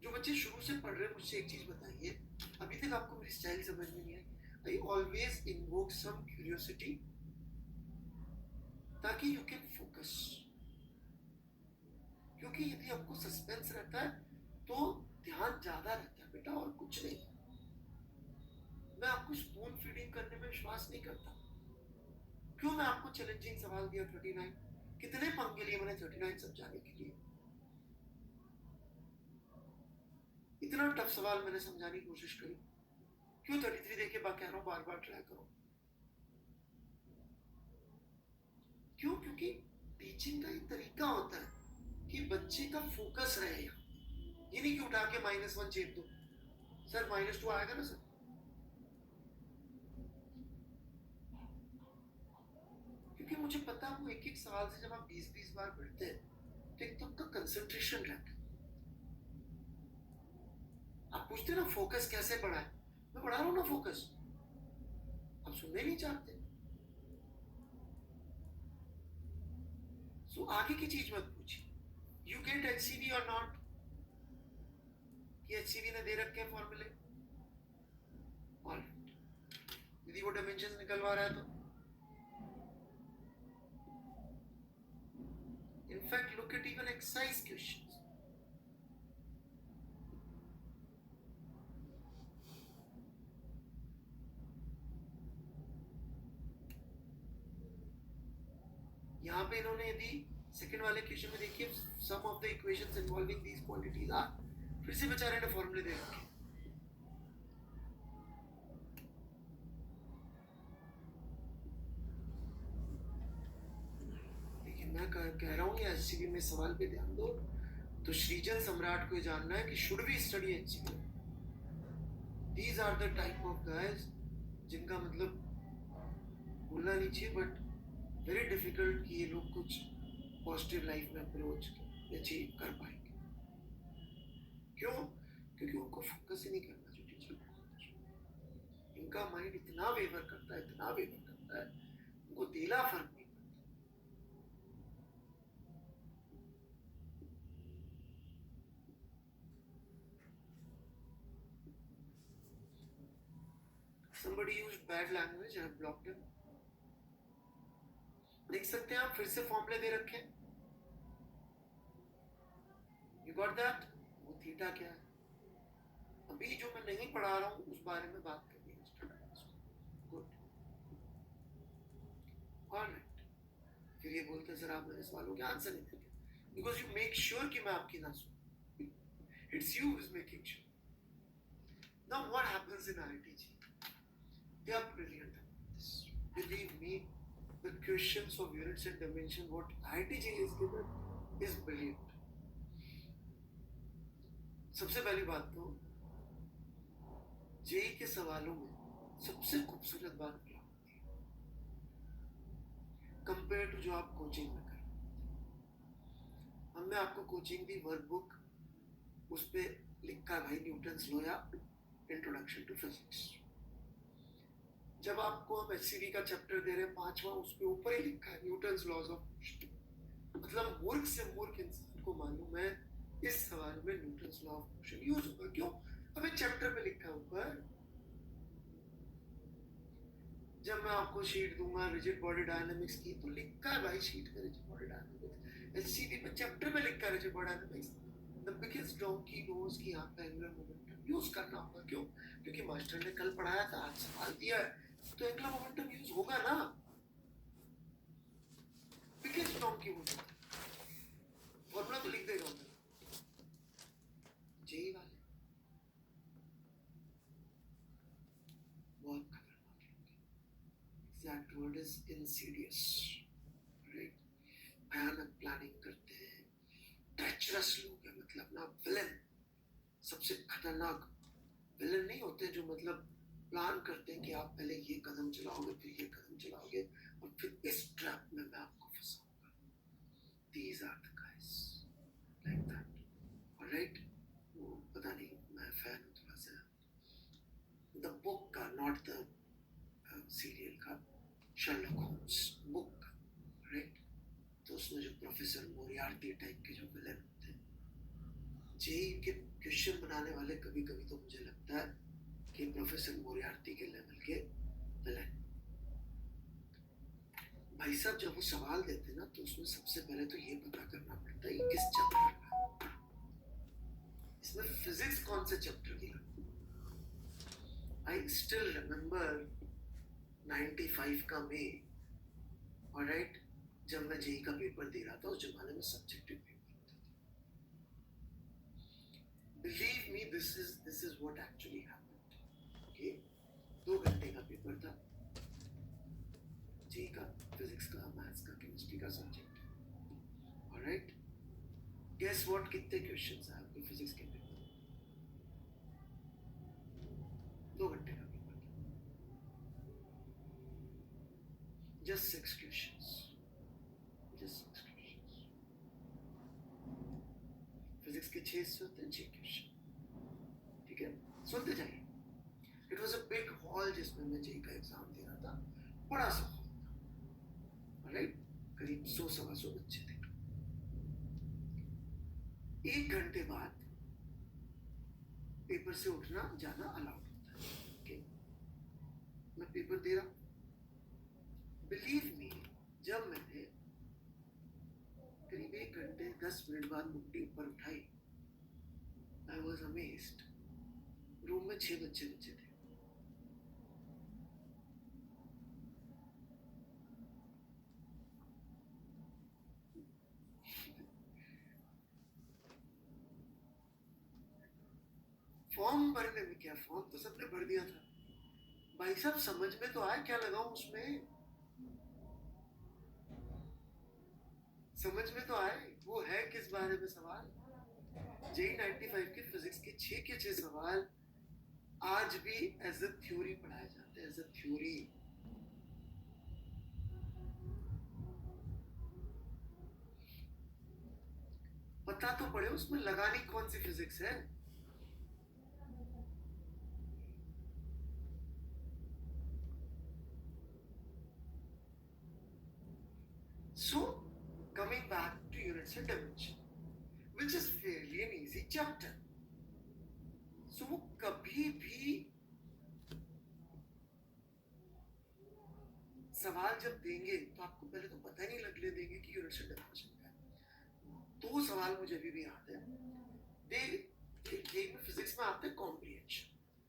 जो बच्चे शुरू से पढ़ रहे हैं मुझसे एक चीज बताइए, अभी तक आपको मेरी स्टाइल समझ में नहीं आई। I always invoke some curiosity ताकि you can focus, क्योंकि यदि आपको सस्पेंस रहता है तो ध्यान ज्यादा रहता है बेटा, और कुछ नहीं। मैं आपको स्पून फीडिंग करने में विश्वास नहीं करता। क्यों मैं आपको चैलेंजिंग सवाल दिया 39, कितने पंगे लिए मैंने 39 समझाने के लिए, इतना टफ सवाल मैंने समझाने की कोशिश करी, क्यों 33 देके कह रहा हूं बार बार ट्राई करो, क्यों? क्योंकि टीचिंग का एक तरीका होता है कि बच्चे का फोकस रहे, ये नहीं कि उठा के -1 चेप दो, सर -2 आएगा ना सर, क्योंकि मुझे पता है वो एक एक सवाल से जब आप 20-20 बार पढ़ते हैं तो एक तो आपका कंसंट्रेशन रहता है। आप पूछते ना फोकस कैसे बढ़ाए, मैं बढ़ा रहा हूं ना फोकस, आप सुनने नहीं चाहते। सो आगे की चीज मत पूछिए, यू गेट HCV और नॉट, कि HCV ने दे रखे हैं फॉर्मूले, ऑलराइट, यदि वो डायमेंशंस निकलवा रहा है तो in fact look at even exercise questions. यहाँ पे इन्होंने यदि सेकंड वाले क्वेश्चन में देखिए, some of the equations involving these quantities are, फिर से बेचारे ने फॉर्मूले दे रखे। लेकिन मैं कह रहा हूँ ये HCV में सवाल पे ध्यान दो, तो सृजन सम्राट को जानना है कि should we study HCV। These are the type of guys जिनका मतलब बोलना नहीं चाहिए बट वेरी डिफिकल्ट कि ये लोग कुछ पॉजिटिव लाइफ में अप्रोच अचीव कर पाएंगे। क्यों? क्योंकि उनको फोकस ही नहीं करना जो टीचर को। इनका माइंड इतना वेवर करता है, इतना वेवर करता है, उनको तेला फर्क नहीं पड़ता। Somebody used bad language, I have blocked him. देख सकते हैं आप, फिर से फॉर्मूले दे रखे हैं। You got that? वो थीटा क्या है? अभी जो मैं नहीं पढ़ा रहा हूँ उस बारे में बात करनी है। Good, alright. फिर ये बोलते हैं सर आप मेरे सवालों के आंसर नहीं देते, बिकॉज यू मेक श्योर कि मैं आपकी ना सुनूं। It's you is making sure. Now what happens in IITG? They are brilliant at this. Believe me, the questions of units and dimension what IITG is given is brilliant. सबसे पहली बात तो जेई के सवालों में सबसे खूबसूरत बात क्या होती है कंपेयर टू जो आप कोचिंग में कर। हमने आपको कोचिंग दी वर्कबुक, उस पे लिखा है भाई न्यूटन्स लॉ या इंट्रोडक्शन टू फिजिक्स। जब आपको हम HCV का चैप्टर दे रहे हैं 5वां, उस पे ऊपर ही लिखा है न्यूटन्स लॉज ऑफ मोशन। मतलब मूर्ख से मूर्ख इंसान को मालूम है इस सवाल में Newton's law of motion use होगा। क्यों? अबे चैप्टर पे लिखा ऊपर। जब मैं आपको शीट दूंगा रिजिड बॉडी डायनामिक्स की, तो लिखा है भाई शीट पे रिजिड बॉडी डायनामिक्स। HCV पे चैप्टर पे लिखा है rigid body dynamics. The biggest donkey knows कि यहाँ पे एंगुलर मोमेंटम यूज करना होगा। क्यों? क्योंकि मास्टर ने कल पढ़ाया था, आज सवाल दिया है, तो एंगुलर मोमेंटम यूज होगा ना। बिगेस्ट डोंकी नोज फॉर्मूला तो लिख देगा उन्हें। जेई वाले बहुत खतरनाक लोग हैं। Exact word is Insidious, right? भयानक प्लानिंग करते हैं, ट्रेचरस लोग हैं, मतलब ना विलन। सबसे खतरनाक विलन नहीं होते जो मतलब प्लान करते हैं कि आप पहले ये कदम चलाओगे, फिर ये कदम चलाओगे, और फिर इस ट्रैप में मैं आपको फंसाऊंगा। These are the guys like that, alright? वो पता नहीं, मैं फैन हूँ थोड़ा सा द बुक का, नॉट द सीरियल का, शर्लक होम्स बुक का, राइट? तो उसमें जो प्रोफेसर मोरियार्टी टाइप के जो विलन होते हैं, जेई के क्वेश्चन बनाने वाले कभी कभी तो मुझे लगता है कि प्रोफेसर मोरियार्टी के लेवल के विलन। भाई साहब जब वो सवाल देते ना, तो उसमें सबसे पहले तो ये पता करना पड़ता है ये किस चैप्टर का। इसमें फिजिक्स कौन से चैप्टर की? आई स्टिल रिमेम्बर 95 का मई, ऑलराइट, जब मैं जेई का पेपर दे रहा था। उस जमाने में सब्जेक्टिव पेपर होते थे। Believe me, this is what actually happened. Okay, 2 घंटे का पेपर था जेई का, फिजिक्स का, मैथ्स का, केमिस्ट्री का सब्जेक्ट, ऑलराइट? गेस व्हाट, कितने क्वेश्चंस आए आपके फिजिक्स के पेपर में? 2 घंटे का पेपर था, just 6 questions, just 6 questions। Physics के 6 से होते हैं 6 क्वेश्चन, ठीक है? सुनते जाइए। It was a big hall जिसमें मैं जेई का एग्जाम दे रहा था, बड़ा सा हॉल था, राइट? करीब 100-125 बच्चे थे। 1 घंटे बाद पेपर से उठना जाना अलाउड होता है, ओके? मैं पेपर दे रहा हूँ। बिलीव मी, जब मैंने करीब 1 घंटे 10 मिनट बाद मुट्ठी ऊपर उठाई, आई वॉज अमेज्ड। रूम में 6 बच्चे थे। फॉर्म भरने में क्या, फॉर्म तो सबने भर दिया था। भाई साहब समझ में तो आए क्या लगाऊं उसमें, समझ में तो आए वो है किस बारे में सवाल। जेई 95 के फिजिक्स के 6 के 6 सवाल आज भी एज अ थ्योरी पढ़ाया जाता है, एज अ थ्योरी। पता तो पड़े उसमें लगानी कौन सी फिजिक्स है। So, coming back to units and dimension, which is fairly an easy chapter. So, वो कभी भी सवाल जब देंगे तो आपको पहले तो पता ही नहीं लगने देंगे कि यूनिट्स एंड डायमेंशन क्या है। तो वो सवाल मुझे अभी भी याद है। में फिजिक्स में आते हैं कॉम्प्रिहेंशन।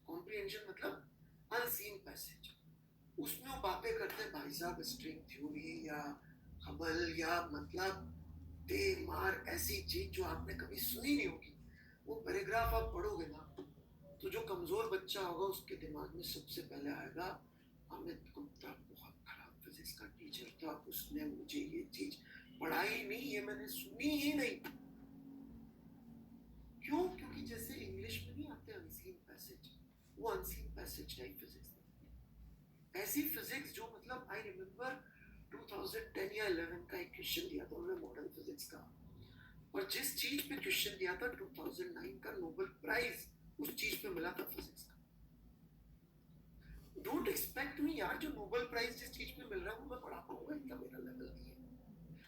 कॉम्प्रिहेंशन मतलब अनसीन पैसेज। उसमें वो बातें करते हैं भाई साहब स्ट्रिंग थ्योरी या हबल या मतलब दे मार ऐसी चीज जो आपने कभी सुनी नहीं होगी। वो पैराग्राफ आप पढ़ोगे ना तो जो कमजोर बच्चा होगा उसके दिमाग में सबसे पहले आएगा अमित गुप्ता बहुत खराब फिजिक्स का टीचर था, उसने मुझे ये चीज पढ़ाई नहीं, ये मैंने सुनी ही नहीं। क्यों? क्योंकि जैसे इंग्लिश में नहीं आते अनसीन पैसेज, वो अनसीन पैसेज टाइप फिजिक्स ऐसी फिजिक्स जो मतलब आई रिमेम्बर 2010 या 11 का एक क्वेश्चन दिया था उन्होंने मॉडर्न फिजिक्स का, और जिस चीज पे क्वेश्चन दिया था 2009 का नोबेल प्राइज उस चीज पे मिला था फिजिक्स का। डोंट एक्सपेक्ट मी यार, जो नोबेल प्राइज जिस चीज पे मिल रहा है वो मैं पढ़ा पाऊंगा, इतना मेरा लेवल नहीं है।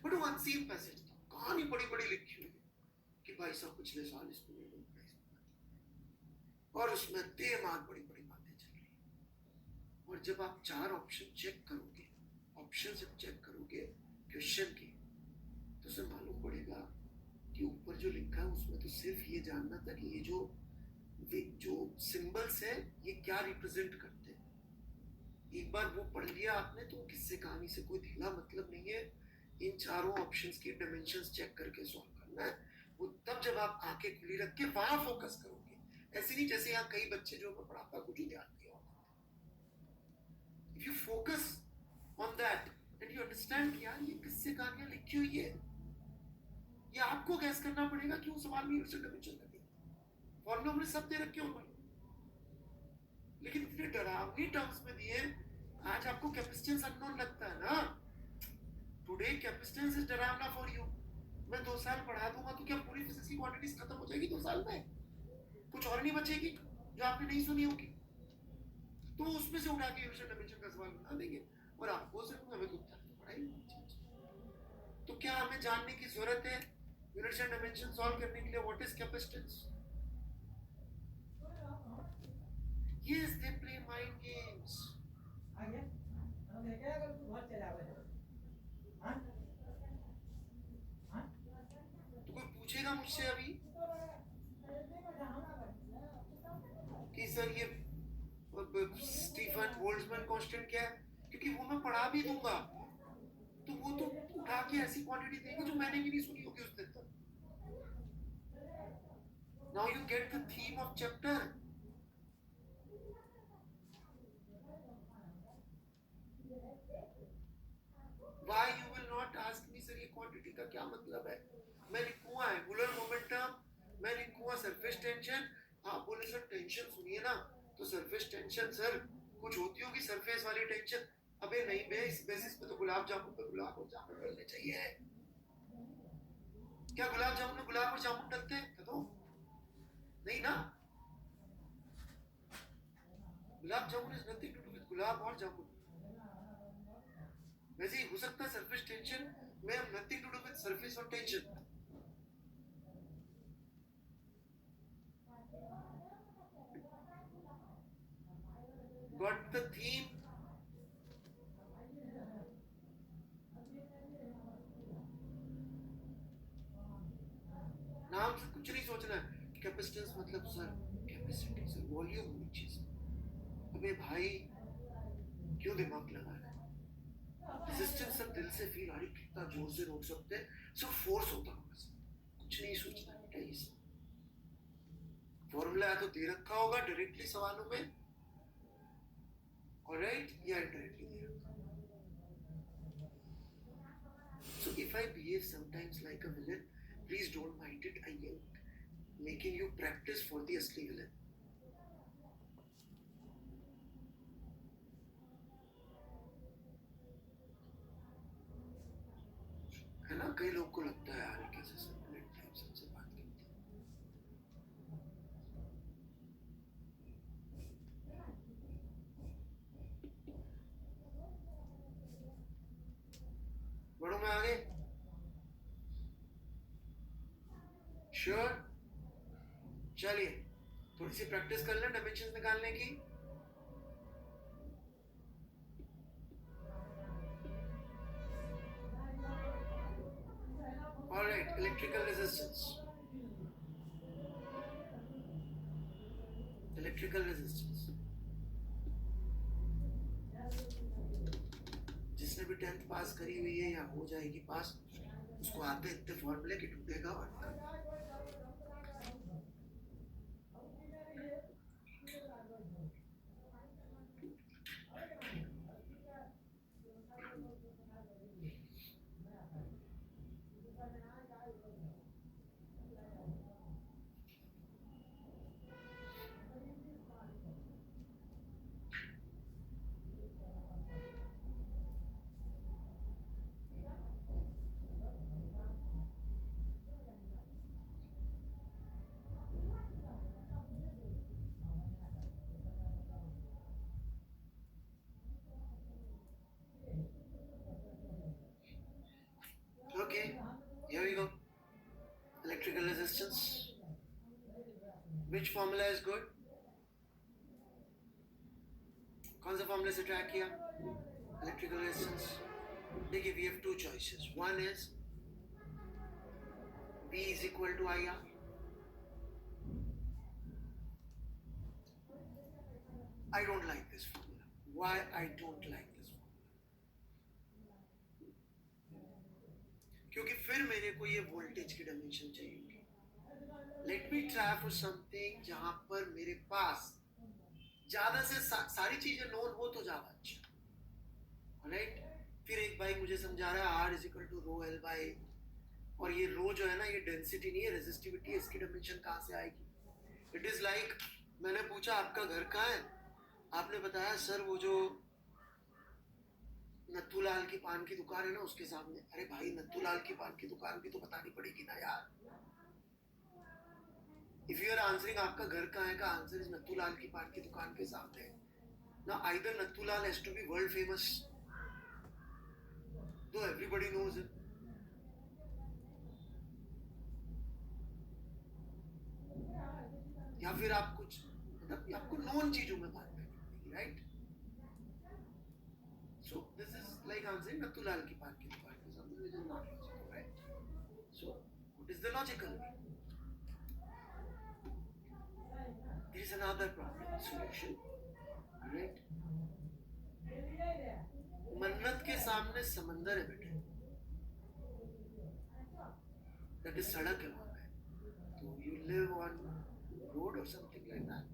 बट वो अनसीन पैसेज था, कहानी बड़ी बड़ी लिखी हुई है कि भाई साहब पिछले साल इसको नोबेल प्राइज मिला और उसमें दिमाग बड़ी बड़ी बातें चल रही है। और जब आप 4 ऑप्शन चेक करोगे, ऑप्शन जब चेक करोगे क्वेश्चन के, तो उसे मालूम पड़ेगा कि ऊपर जो लिखा है उसमें तो सिर्फ ये जानना था कि ये जो सिंबल्स है ये क्या रिप्रेजेंट करते हैं। एक बार वो पढ़ लिया आपने तो किससे कहानी से कोई ढीला मतलब नहीं है। इन चारों ऑप्शंस की डायमेंशंस चेक करके सॉल्व करना है। वो तब जब आप आंखें खुली रख के वहां फोकस करोगे, ऐसे नहीं जैसे यहाँ कई बच्चे जो मैं पढ़ाता कुछ ध्यान नहीं होता। If you focus on that and you understand कि यार ये किससे कहानियां लिखी हुई है, ये आपको गैस करना पड़ेगा क्यों सवाल में यूनिवर्सल डायमेंशन लगे। फॉर्मूला हमने सब दे रखे होंगे लेकिन इतने डरावनी टर्म्स में दिए। आज आपको कैपेसिटेंस अननोन लगता है ना, टुडे कैपेसिटेंस इज डरावना फॉर यू। मैं 2 साल पढ़ा दूंगा तो क्या पूरी फिजिक्स की क्वांटिटीज खत्म हो जाएगी 2 साल में? कुछ और नहीं बचेगी जो आपने नहीं सुनी होगी। तो उसमें से उठा के यूनिवर्सल डायमेंशन का सवाल बना देंगे और आपको सिर्फ हमें उत्तर तो पढ़ाई। तो क्या हमें जानने की जरूरत है यूनिवर्सल डायमेंशन सॉल्व करने के लिए what is capacitance? Yes, they play mind games. तो कोई पूछेगा मुझसे अभी कि सर ये स्टीफन बोल्ट्जमैन कांस्टेंट क्या है, क्योंकि वो मैं पढ़ा भी दूंगा तो वो तो उठा के ऐसी क्वांटिटी देंगे जो मैंने भी नहीं सुनी होगी उस दिन तक। Now you get the theme of chapter. Why you will not ask me sir ये क्वांटिटी का क्या मतलब है? मैं लिखूंगा एंगुलर मोमेंटम, मैं लिखूंगा सरफेस टेंशन। आप बोले सर टेंशन सुनिए ना, तो सरफेस टेंशन सर कुछ होती होगी सरफेस वाली टेंशन। अबे नहीं बे, इस बेसिस पे तो गुलाब जामुन पे गुलाब और जामुन डलने चाहिए। क्या गुलाब जामुन में गुलाब और जामुन डलते हैं? बताओ नहीं ना। Gulab jamun is nothing to do with gulab और जामुन। वैसे ही हो सकता है सरफेस टेंशन में nothing to do with surface और टेंशन। Got the theme? नाम से कुछ नहीं सोचना है। कैपेसिटेंस मतलब सर कैपेसिटी सर वॉल्यूम होनी चाहिए। अबे भाई क्यों दिमाग लगा रहा है? रेजिस्टेंस सब दिल से फील आ रही, कितना जोर से रोक सकते हैं, सब फोर्स होता होगा सर, कुछ नहीं सोचना बेटा। ये सब फॉर्मूला या तो दे रखा होगा डायरेक्टली सवालों में, ऑलराइट, या इनडायरेक्टली दे रखा। So if I behave sometimes like a villain, please don't mind it. I am making you practice for the असली villain. श्योर? चलिए थोड़ी सी प्रैक्टिस कर लें डायमेंशंस निकालने की. Alright, electrical resistance. Electrical resistance. जिसने भी 10th पास करी हुई है या हो जाएगी पास, उसको आते इतने फॉर्मूले की ढूंढेगा और okay, here we go. Electrical resistance. Which formula is good? कौन सा फॉर्मूले से ट्रैक किया? Electrical resistance. देखिए we have two choices. One is V is equal to IR. I don't like this formula. Why I don't like this formula? क्योंकि फिर मेरे को ये वोल्टेज की डायमेंशन चाहिए. Let me try for something जहां पर मेरे पास ज्यादा से सारी चीजें नोन हो तो ज्यादा अच्छा. राइट? फिर एक भाई मुझे समझा रहा है R is equal to rho L by, और ये रो जो है ना, ये डेंसिटी नहीं है, रेजिस्टिविटी है. इसकी डायमेंशन कहाँ से आएगी? इट इज लाइक मैंने पूछा आपका घर कहाँ है, आपने बताया सर वो जो नत्थूलाल की पान की दुकान है ना उसके सामने. अरे भाई नत्थूलाल की पान की दुकान भी तो बतानी पड़ेगी ना यार. इफ यू आर आंसरिंग आपका घर कहाँ है का आंसर इज नत्थूलाल की पान की दुकान के सामने. ना either Natthulal has to be world famous, though everybody knows it, या फिर आप कुछ मतलब आपको नॉन चीजों में बात करनी पड़ेगी. Right? So this is like answering Natthulal की पान की दुकान के सामने, which is not logical. Right? So what is the logical way? There is another problem solution. Right? मन्नत के सामने समंदर है बेटे. That is सड़क है वहां पे. तो you live on road or something like that.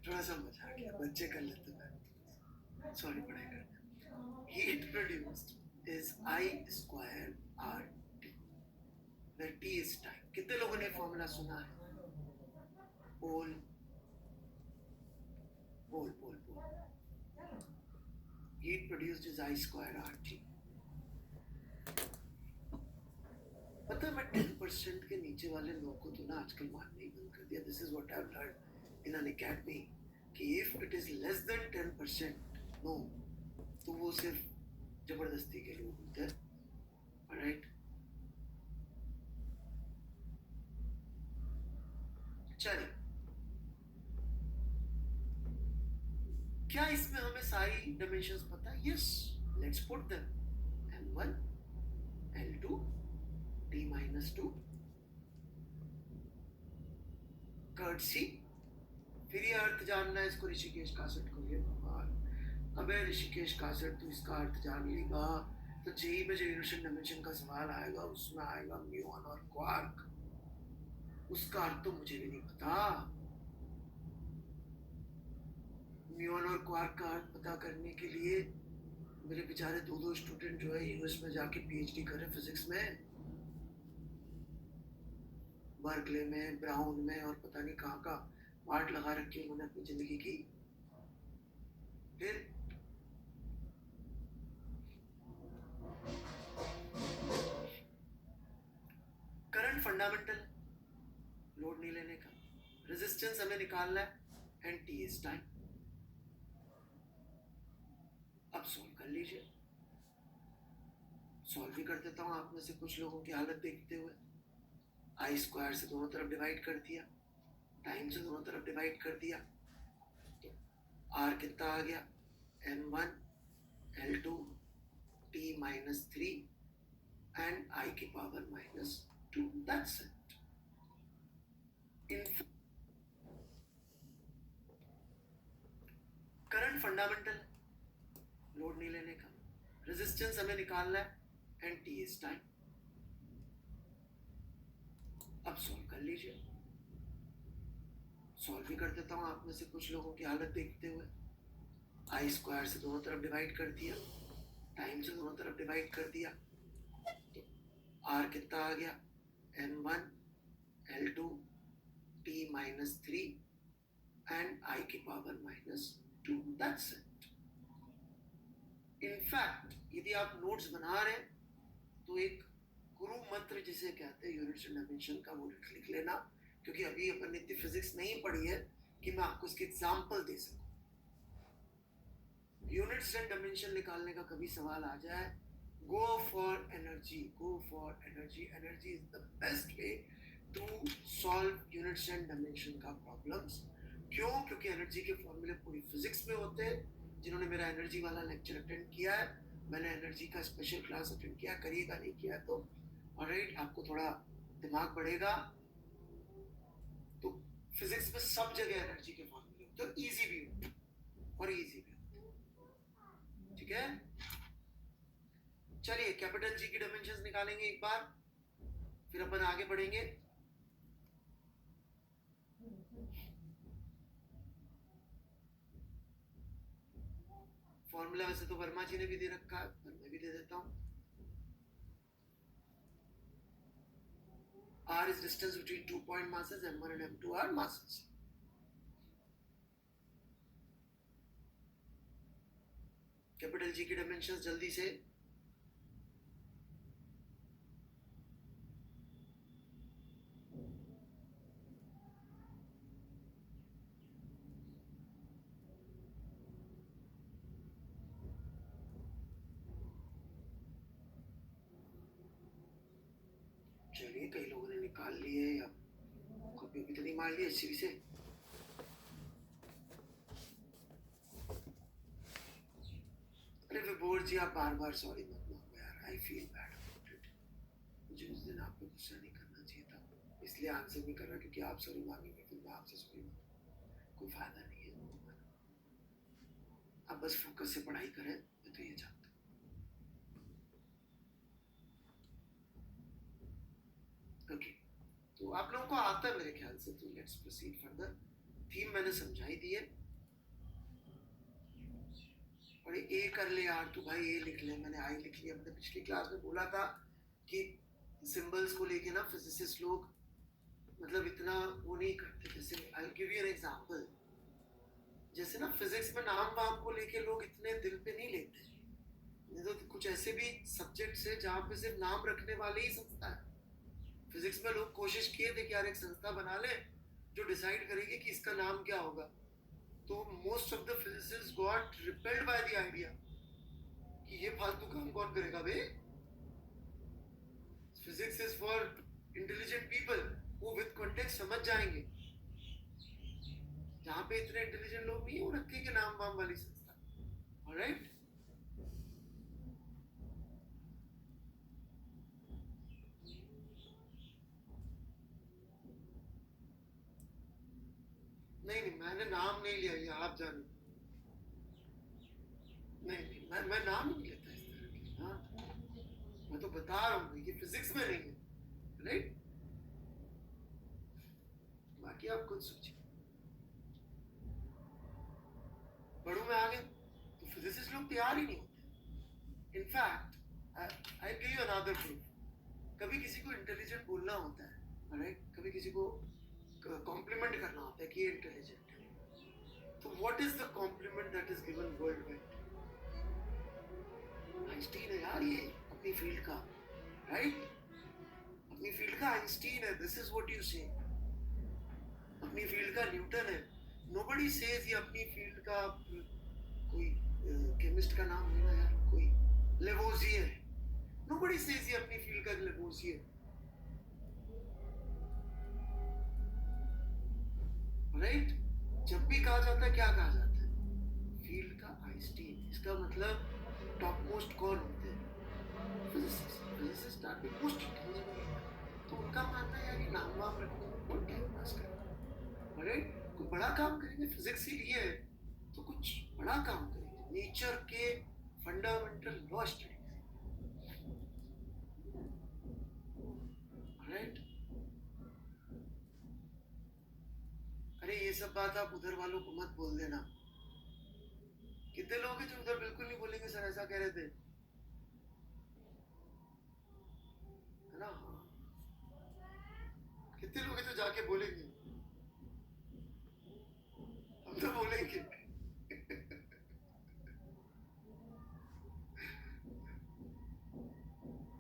थोड़ा सा मजाक किया, बच्चे कर लेते हैं. सॉरी पढ़ाई करना. Heat produced is I square RT, where T is time. कितने लोगों ने फॉर्मूला सुना है? पोल पोल पोल पोल. Heat produced is I square RT. पता है मैं 10% के नीचे वाले लोग को तो ना आजकल मानना ही बंद कर दिया. This is what I have learn in an academy कि if it is less than 10% no, तो वो सिर्फ जबरदस्ती के लोग होते हैं. राइट? चलिए, क्या इसमें हमें सारी डायमेंशंस पता है? Yes, let's put them. M1 L2 T-2 कर्ट सी. फिर ये अर्थ जानना है, इसको ऋषिकेश कासट को. ये अबे ऋषिकेश कासट, तू इसका अर्थ जान लेगा तो जेई में जो यूनिशन डायमेंशन का सवाल आएगा उसमें आएगा म्यूऑन और क्वार्क. उसका अर्थ तो मुझे भी नहीं पता. म्यूऑन और क्वार्क का अर्थ पता करने के लिए मेरे बेचारे दो स्टूडेंट जो है यूएस में जाके पीएचडी कर रहे फिजिक्स में, बर्कले में, ब्राउन में, और पता नहीं कहाँ का पार्ट लगा रखी उन्होंने अपनी जिंदगी की. फिर करंट फंडामेंटल, लोड नहीं लेने का. रेजिस्टेंस हमें निकालना है एंड टी इज टाइम. अब सोल्व कर लीजिए। सॉल्व भी कर देता हूँ आप में से कुछ लोगों की हालत देखते हुए। आई स्क्वायर से दोनों तरफ डिवाइड कर दिया, टाइम से दोनों तरफ डिवाइड कर दिया, तो आर कितना आ गया, m1 l2 t minus 3 and I की power -2. That's it. Current fundamental, load नहीं लेने का, रेजिस्टेंस हमें निकालना है एंड टी इज टाइम। अब सॉल्व कर लीजिए। सॉल्व भी कर देता हूँ आप में से कुछ लोगों की हालत देखते हुए। आई स्क्वायर से दोनों तरफ डिवाइड कर दिया, टाइम से दोनों तरफ डिवाइड कर दिया, तो आर कितना आ गया, m1 l2 t minus 3 and I की पावर -2. That's it. इनफैक्ट यदि आप नोट्स बना रहे हैं तो एक गुरु मंत्र जिसे कहते हैं यूनिट्स एंड डायमेंशन का, वो लिख लेना, क्योंकि अभी अपन ने इतनी फिजिक्स नहीं पढ़ी है कि मैं आपको इसके एग्जाम्पल दे सकूं। यूनिट्स एंड डायमेंशन निकालने का कभी सवाल आ जाए, go for energy, go for energy. Energy is the best way to solve units and dimension का प्रॉब्लम्स। क्यों? क्योंकि एनर्जी के फॉर्मूले पूरी फिजिक्स में होते हैं। जिन्होंने मेरा एनर्जी वाला लेक्चर अटेंड किया है, मैंने एनर्जी का स्पेशल क्लास अटेंड किया, करिएगा, नहीं किया तो ऑलराइट, आपको थोड़ा दिमाग बढ़ेगा। तो फिजिक्स में सब जगह एनर्जी के फॉर्मूले होते हैं, तो इजी भी होते हैं और इजी भी होते हैं। ठीक है, चलिए कैपिटल जी की डायमेंशंस निकालेंगे एक बार, फिर अपन आगे बढ़ेंगे। फॉर्मूला वैसे तो वर्मा जी ने भी दे रखा है, पर मैं भी दे देता हूं। R is distance between 2 point masses, m1 and m2 are masses. Capital G की डायमेंशंस जल्दी से, चलिए कई लोगों ने निकाल लिए या कॉपी भी तो नहीं मार ली एचसीवी से। अरे विभोर जी, आप बार बार सॉरी मत मांगो यार, I feel bad about it. मुझे उस दिन आप पे गुस्सा नहीं करना चाहिए था, इसलिए आंसर नहीं कर रहा क्योंकि आप सॉरी मांगेंगे फिर मैं आपसे सॉरी मांगूंगा, कोई फायदा नहीं है। आप बस फोकस से पढ़ाई करें, मैं तो ये चाहता हूँ। ओके, तो आप लोगों को आता है मेरे ख्याल से, तो लेट्स प्रोसीड फर्दर। थीम मैंने समझाई दी है, और ए कर ले यार, तो भाई ए लिख ले, मैंने आई लिख लिया। मैंने पिछली क्लास में बोला था कि सिंबल्स को लेके ना फिजिसिस्ट लोग मतलब इतना वो नहीं करते। जैसे I will give you an example, जैसे ना फिजिक्स में नाम वाम को लेके लोग इतने दिल पे नहीं लेते, नहीं तो कुछ ऐसे भी सब्जेक्ट्स है जहाँ पे सिर्फ नाम रखने वाले ही संस्था है। फिजिक्स में लोग कोशिश किए थे कि यार एक संस्था बना ले जो डिसाइड करेगी कि इसका नाम क्या होगा, तो most of the physicists got repelled by the idea कि ये फालतू काम कौन करेगा बे। Physics is for intelligent people वो विद कॉन्टेक्स्ट समझ जाएंगे। जहाँ पे इतने इंटेलिजेंट लोग नहीं हो रखे कि नाम वाम वाली संस्था। ऑलराइट, नहीं नहीं, मैंने नाम नहीं लिया, ये आप जाने। नहीं नहीं, मैं नाम नहीं लेता इस तरह की। हाँ, मैं तो बता रहा हूँ कि फिजिक्स में नहीं है, राइट। बाकी आप खुद सोचिए। पढ़ू में आगे तो फिजिसिस्ट लोग तैयार ही नहीं होते। In fact I give you another proof, कभी किसी को इंटेलिजेंट बोलना होता है, राइट, कभी किसी को कॉम्प्लीमेंट करना होता है कि ये इंटेलिजेंट है, तो what is the compliment that is given world wide? Einstein है यार, ये अपनी फील्ड का, राइट, अपनी फील्ड का आइंस्टीन है, दिस इज व्हाट यू से। अपनी फील्ड का न्यूटन है, नोबडी सेज ये अपनी फील्ड का कोई केमिस्ट का नाम लेना यार। लेवोजियर है। नोबडी सेज ये अपनी फील्ड का लेवोजियर, राइट? जब भी कहा जाता है क्या कहा जाता है? फील्ड का आइंस्टीन। इसका मतलब टॉप मोस्ट कौन होते हैं? Physicist. Physicist are the most intelligible. तो उनका मानना है यार ये नाम वाम रखने में कौन टाइम पास करेगा, राइट? कोई बड़ा काम करेंगे, फिजिक्स ही लिए है तो कुछ बड़ा काम करेंगे, नेचर के फंडामेंटल लॉ स्टडी, राइट? अरे ये सब बात आप उधर वालों को मत बोल देना। कितने लोग हैं जो उधर बिल्कुल नहीं बोलेंगे सर ऐसा कह रहे थे, है ना? कितने लोग हैं जो जाके बोलेंगे हम तो बोलेंगे।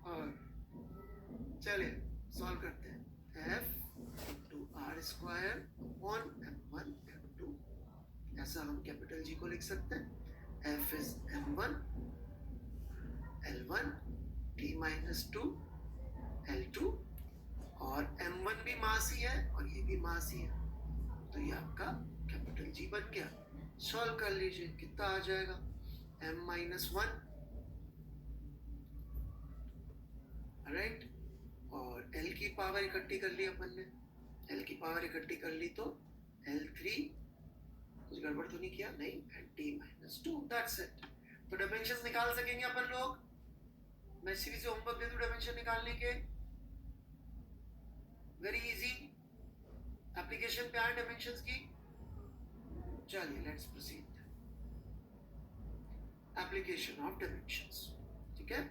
और चलिए सॉल्व करते हैं। f into r square upon m1 m2, ऐसा हम कैपिटल G को लिख सकते हैं। f is m1 L1 t minus 2 L2, और m1 भी मास ही है और ये भी मास ही है, तो ये आपका कैपिटल G बन गया। सॉल्व कर लीजिए, कितना आ जाएगा? m minus 1, right? और L की पावर इकट्ठी कर ली अपन ने, L की पावर इकट्ठी कर ली तो L3, कुछ गड़बड़ तो नहीं किया? नहीं, and t minus 2, that's it. तो डायमेंशंस निकाल सकेंगे अपन लोग। मैं सीरीज से होमवर्क दे दूं डायमेंशन निकालने के, वेरी इजी। एप्लीकेशन पे आए डायमेंशंस की। चलिए let's proceed. Application of dimensions, ठीक है?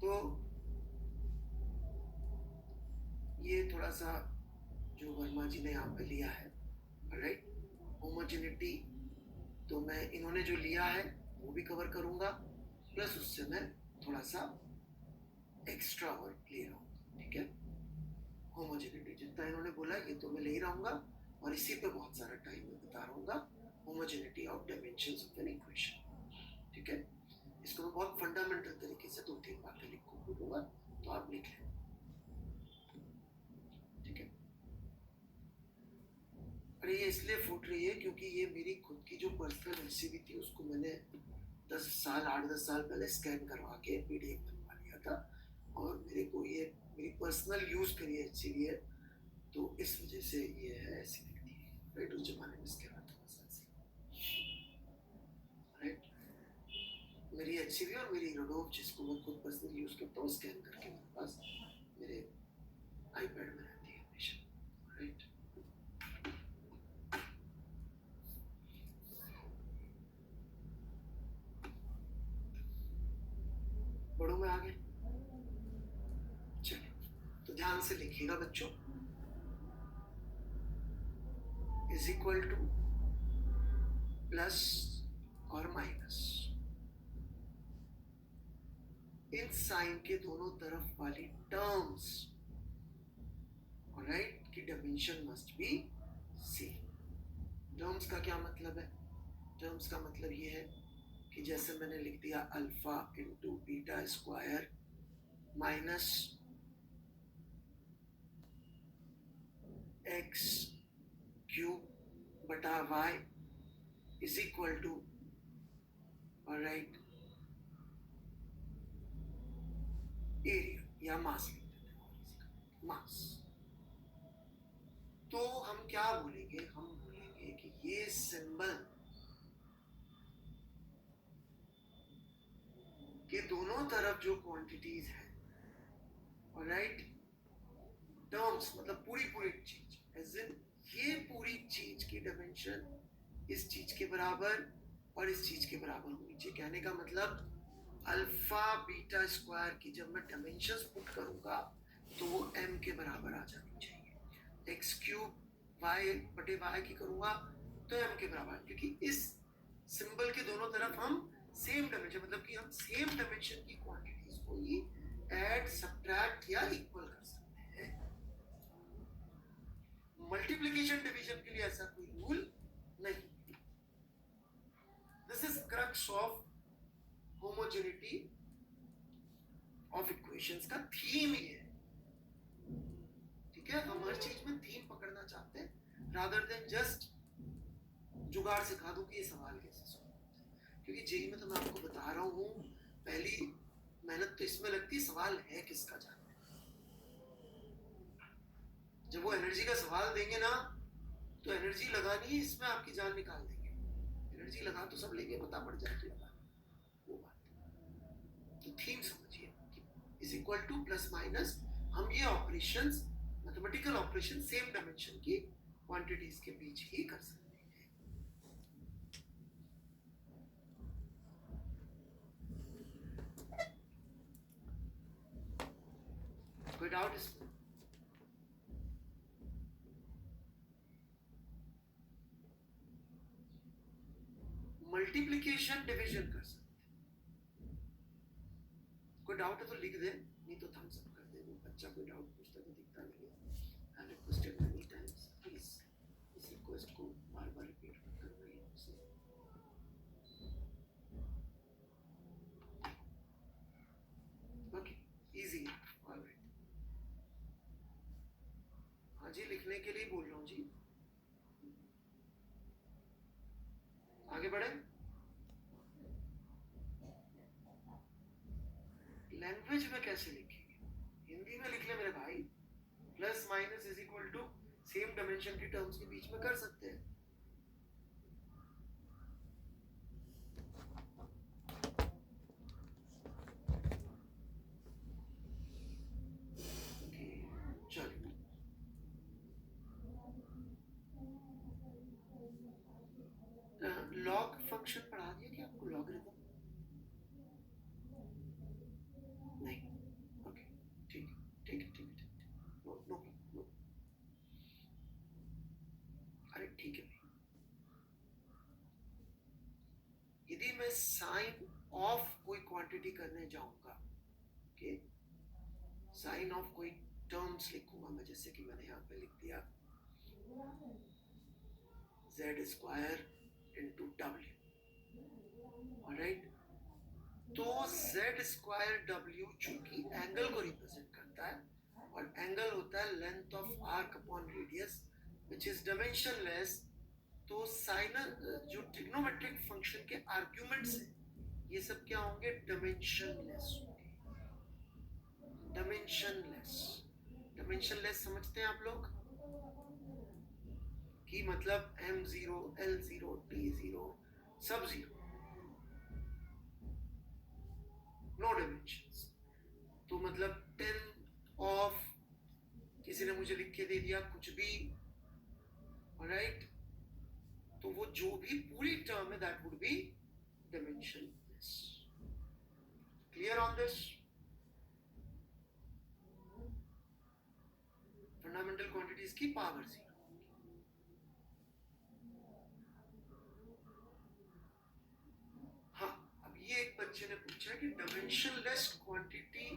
तो ये थोड़ा सा जो वर्मा जी ने यहाँ पे लिया है, राइट? होमोजेनिटी तो मैं इन्होंने जो लिया है वो भी कवर करूंगा, प्लस उससे मैं थोड़ा सा एक्स्ट्रा वर्क ले रहा हूँ, ठीक है? होमोजेनिटी जितना इन्होंने बोला ये तो मैं ले ही रहूंगा, और इसी पे बहुत सारा टाइम मैं बता रहूंगा। Homogeneity of dimensions of an equation, ठीक है? इसको मैं बहुत फंडामेंटल तरीके से 2-3 बातें लिखूं बोलूंगा, तो आप लिख लें, ठीक है? अरे ये इसलिए फूट रही है क्योंकि ये मेरी खुद की जो पर्सनल रेसिपी थी उसको मैंने 8-10 साल पहले स्कैन करवा के PDF बनवा लिया था, और मेरे को ये मेरी पर्सनल यूज करी है इसीलिए, तो इस वजह से ये है ऐसी दिखती है, राइट? उस जमाने में इसके बाद राइट? मेरी अच्छी भी और मेरी रोडोव जिसको मैं खुद पर्सनल यूज करता हूँ स्कैन करके मेरे पास मेरे आईपैड में रहती है हमेशा, राइट? बड़ों में आ गए। चलिए तो ध्यान से लिखिएगा बच्चों, इज इक्वल टू प्लस और माइनस, इन साइन के दोनों तरफ वाली टर्म्स, राइट? की dimension must be same. Terms का क्या मतलब है? टर्म्स का मतलब ये है कि जैसे मैंने लिख दिया alpha into beta square minus X cube बटा Y is equal to, right, area या मास लिख देते हैं, मास। तो हम क्या बोलेंगे? हम बोलेंगे कि ये सिंबल के दोनों तरफ जो क्वांटिटीज हैं, राइट, टर्म्स मतलब पूरी पूरी चीज, एज इन ये पूरी चीज की डायमेंशन इस चीज के बराबर और इस चीज के बराबर होनी चाहिए। कहने का मतलब अल्फा बीटा स्क्वायर की जब मैं डायमेंशंस पुट करूंगा तो वो m के बराबर आ जानी चाहिए। एक्स क्यूब वाई बटे वाई की करूंगा तो m के बराबर, क्योंकि इस सिंबल के दोनों तरफ हम सेम डायमेंशन मतलब कि हम सेम डायमेंशन की क्वांटिटीज को ही ऐड सब्ट्रैक्ट या इक्वल कर सकते हैं, मल्टीप्लिकेशन डिवीजन के लिए ऐसा कोई रूल नहीं. This is crux of homogeneity of equations का थीम ही है. ठीक है, हम हर चीज में थीम पकड़ना चाहते हैं रादर देन जस्ट जुगाड़ सिखा दूं कि ये सवाल कैसे सॉल्व होता है. क्योंकि जेई में तो मैं आपको बता रहा हूँ पहली मेहनत तो इसमें लगती है सवाल है किसका जानना. जब वो एनर्जी का सवाल देंगे ना तो एनर्जी लगानी है, इसमें आपकी जान निकाल देंगे. एनर्जी लगा तो सब लेंगे, पता पड़ जाए तो लगा वो बात. तो थीम समझिए is equal two plus minus. हम ये operations mathematical operation same dimension की क्वांटिटीज के बीच ही कर सकते हैं. कोई डाउट इसमें? मल्टीप्लिकेशन डिवीजन कर सकते हैं. कोई डाउट है तो लिख दे, नहीं तो थम्स अप कर दे. वो बच्चा कोई डाउट पूछता तो दिखता नहीं है. I requested many times, please इस रिक्वेस्ट को बार बार रिपीट मत करवाइए मुझसे. ओके, इजी है. ऑलराइट, हाँ जी, लिखने के लिए बोल रहा हूँ जी. आगे बढ़े. लैंग्वेज में कैसे लिखेंगे? हिंदी में लिख ले मेरे भाई. Plus minus is equal to same dimension की टर्म्स के बीच में कर सकते हैं. चलिए, लॉग फंक्शन पढ़ा दिया कि आपको लॉगरिथम? नहीं. ओके, ठीक है ठीक है ठीक है. No no no. अरे ठीक है. यदि मैं साइन ऑफ कोई क्वांटिटी करने जाऊंगा, ओके, साइन ऑफ कोई टर्म्स लिखूंगा मैं, जैसे कि मैंने यहाँ पे लिख दिया z square into w. Alright, तो z स्क्वायर w चूंकि एंगल को रिप्रेजेंट करता है और एंगल होता है length of arc upon radius which is dimensionless. तो साइन जो ट्रिग्नोमेट्रिक फंक्शन के आर्ग्यूमेंट्स है ये सब क्या होंगे? डायमेंशनलेस होंगे. डायमेंशनलेस. डायमेंशनलेस समझते हैं आप लोग कि मतलब m0 l0 t0 सब जीरो, नो डायमेंशंस. तो मतलब 10 ऑफ किसी ने मुझे लिख के दे दिया कुछ भी, राइट, तो वो जो भी पूरी टर्म है that would be dimensionless. Clear on this? Fundamental quantities की पावर 0. हाँ, अब ये एक बच्चे ने पूछा कि डायमेंशनलेस क्वांटिटी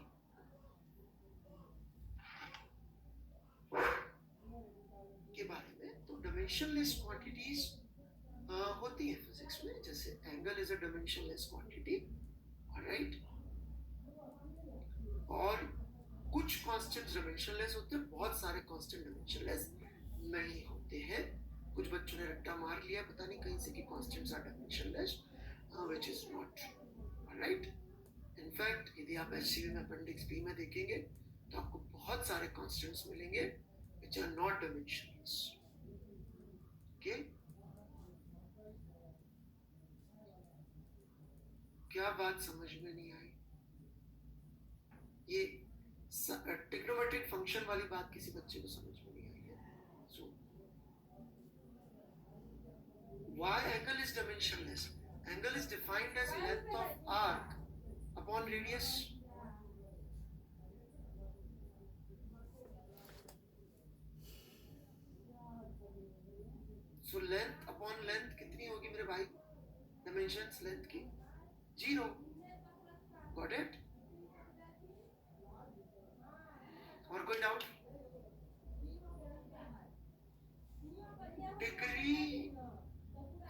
के बारे में. तो डायमेंशनलेस क्वांटिटीज होती है फिजिक्स में, जैसे angle is a dimensionless quantity, alright, और कुछ कांस्टेंट्स डायमेंशनलेस होते हैं, बहुत सारे कांस्टेंट डायमेंशनलेस नहीं होते हैं. कुछ बच्चों ने रट्टा मार लिया पता नहीं कहीं से कि constants are dimensionless, which is not true. Alright, in fact यदि आप एचसीवी में अपेंडिक्स बी में देखेंगे तो आपको बहुत सारे कांस्टेंट्स मिलेंगे which are not dimensionless. Okay, क्या बात समझ में नहीं आई? ये ट्रिग्नोमेट्रिक फंक्शन वाली बात किसी बच्चे को समझ में नहीं आई है. सो why angle is dimensionless? Angle is defined as length of arc upon radius. So length upon length कितनी होगी मेरे भाई? Dimensions length की 0. Got it? और कोई डाउट? डिग्री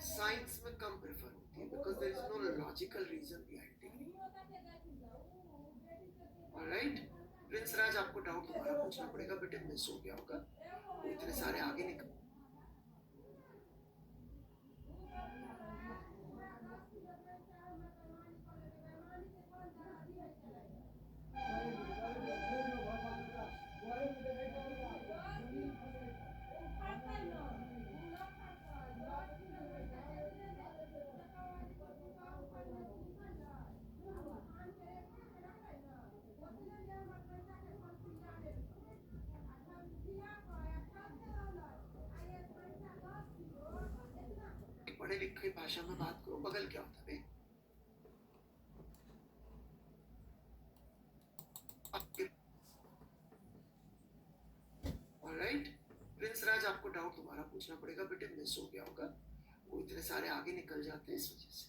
साइंस में कम प्रेफर होती है because there is no logical reason behind degree. Alright Prince Raj, आपको डाउट दोबारा पूछना पड़ेगा बेटे, मिस हो गया होगा, वो इतने सारे आगे निकल। पढ़े लिखे भाषा में बात करो, बगल क्या होता है? ऑलराइट प्रिंस राज, आपको डाउट दोबारा पूछना पड़ेगा बेटे, मिस हो गया होगा, वो इतने सारे आगे निकल जाते हैं इस वजह से,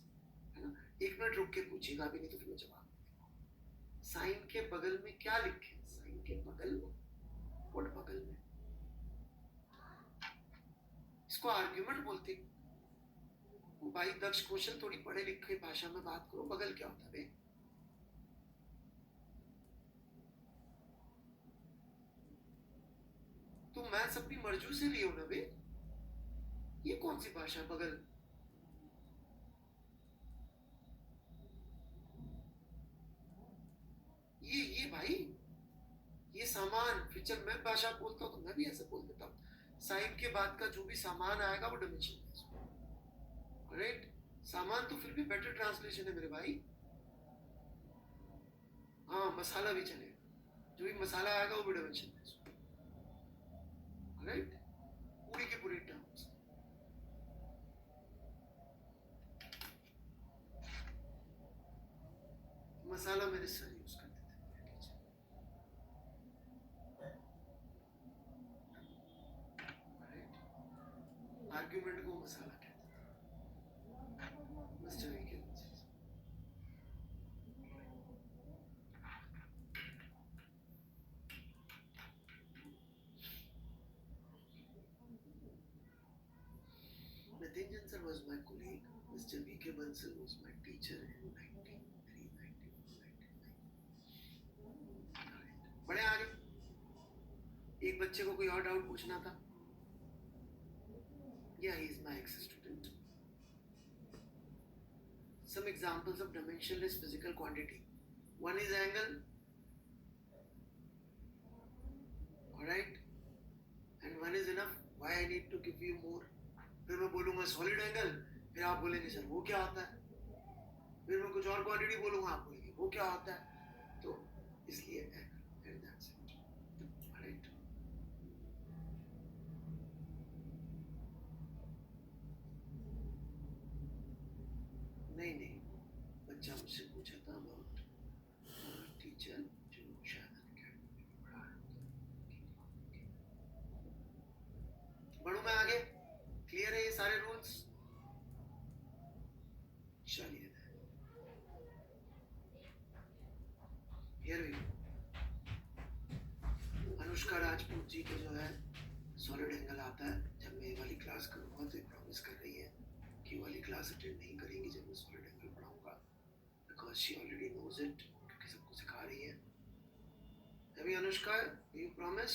है ना। 1 मिनट रुक के पूछिएगा, अभी नहीं तो फिर मैं जवाब दूंगा। साइन के बगल में क्या लिखे? साइन के बगल में, व्हाट बगल में? इसको आर्ग्यूमेंट बोलते हैं। भाई दक्ष कौशल, थोड़ी पढ़े लिखे भाषा में बात करो, बगल क्या होता है? तुम मैथ्स अपनी मर्जी से लिए हो ना बे, ये कौन सी भाषा बगल? ये भाई, ये सामान, फिर जब मैं भाषा बोलता हूँ तो मैं भी ऐसे बोल देता हूँ। साइन के बाद का जो भी सामान आएगा वो डिमेंशन है, राइट। सामान तो फिर भी बेटर ट्रांसलेशन है मेरे भाई। हाँ मसाला भी चलेगा, जो भी मसाला आएगा वो भी डिमेंशन है, राइट। पूरी की पूरी टर्म्स। मसाला मेरे सर यूज करते थे, आर्ग्यूमेंट को मसाला कहते थे मिस्टर वी के। Nathanjan sir was my colleague. Mr. V.K. Bansal was my teacher in 93, 94, 99. बड़े आगे एक बच्चे को कोई और डाउट पूछना था? Yeah, he is my ex-student. Some examples of dimensionless physical quantity. One is angle, alright, and one is enough. Why I need to give you more? फिर मैं बोलूंगा सॉलिड एंगल, फिर आप बोलेंगे सर वो क्या होता है, फिर मैं कुछ और क्वांटिटी बोलूंगा, आप बोलेंगे वो क्या होता है, तो इसलिए angle, and that's it, right. नहीं बच्चा मुझसे पूछा था अबाउट टीचर जो शायद अकेडमी में पढ़ा है। बढ़ू मैं आगे? क्लियर है ये सारे रूल्स? चलिए अनुष्का राजपूत जी को जो है सॉलिड एंगल आता है। जब मैं ये वाली क्लास करूंगा तो ये प्रॉमिस कर रही है कि वाली क्लास अटेंड नहीं करेंगी जब मैं सॉलिड एंगल पढ़ाऊंगा, because she already knows it, क्योंकि सबको सिखा रही है। अभी अनुष्का, यू प्रॉमिस?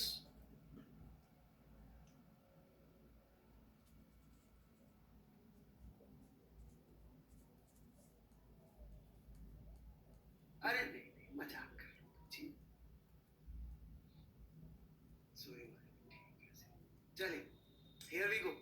अरे नहीं मजाक कर रहा हूँ जी, सोए वाले ठीक है। चलिए here we go.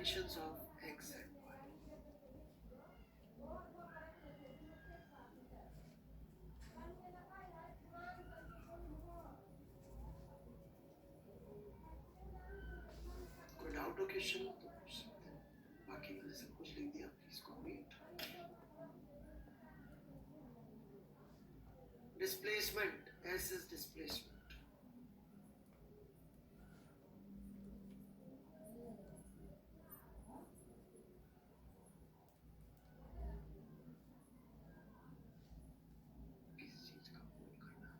dimensions of x and y. कोई डाउट हो क्वेश्चन तो पूछ सकते हैं, बाकी मैंने सब कुछ लिख दिया, please copy it. Displacement, S is displacement. किस चीज का उपयोग करना है?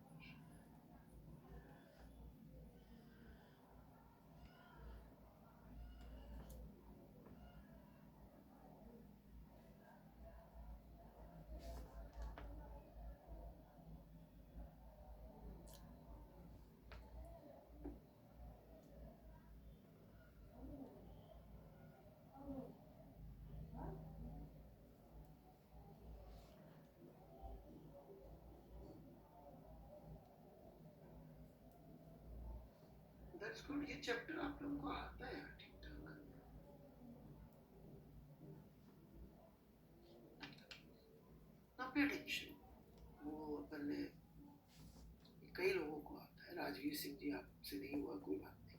That's good. ये चैप्टर आप लोगों को आता है ठीक ठाक. Now pay attention. वो अपन ने कई लोगों को आता है. राजवीर सिंह जी आपसे नहीं हुआ कोई बात नहीं.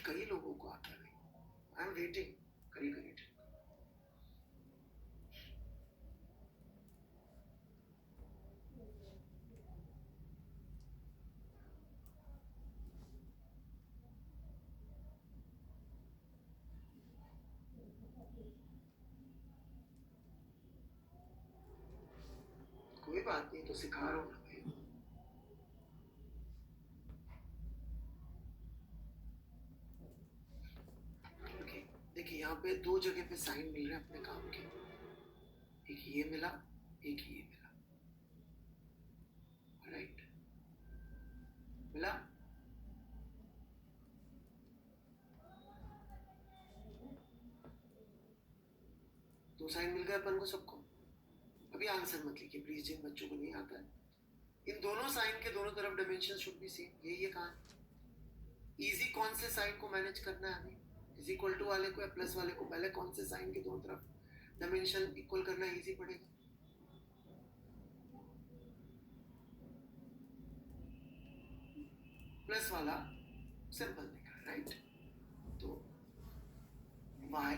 कई लोगों को आता नहीं. I am waiting. करिए. कोई बात नहीं, तो सिखा रहा हूँ ना भाई. Okay, देखिए यहाँ पे दो जगह पे साइन मिल रहे हैं अपने काम के. एक ये मिला, एक ये मिला. राइट, मिला. दो साइन मिल गए अपन को सबको. अभी आंसर मत लिखिए प्लीज, जिन बच्चों को नहीं आता है. इन दोनों साइन के दोनों तरफ डायमेंशन शुड बी सेम. ये कहाँ है? इजी कौन से साइन को मैनेज करना है हमें? इज इक्वल टू वाले को या प्लस वाले को? पहले कौन से साइन के दोनों तरफ डायमेंशन इक्वल करना इजी पड़ेगा? प्लस वाला सिंपल दिखा, राइट? तो y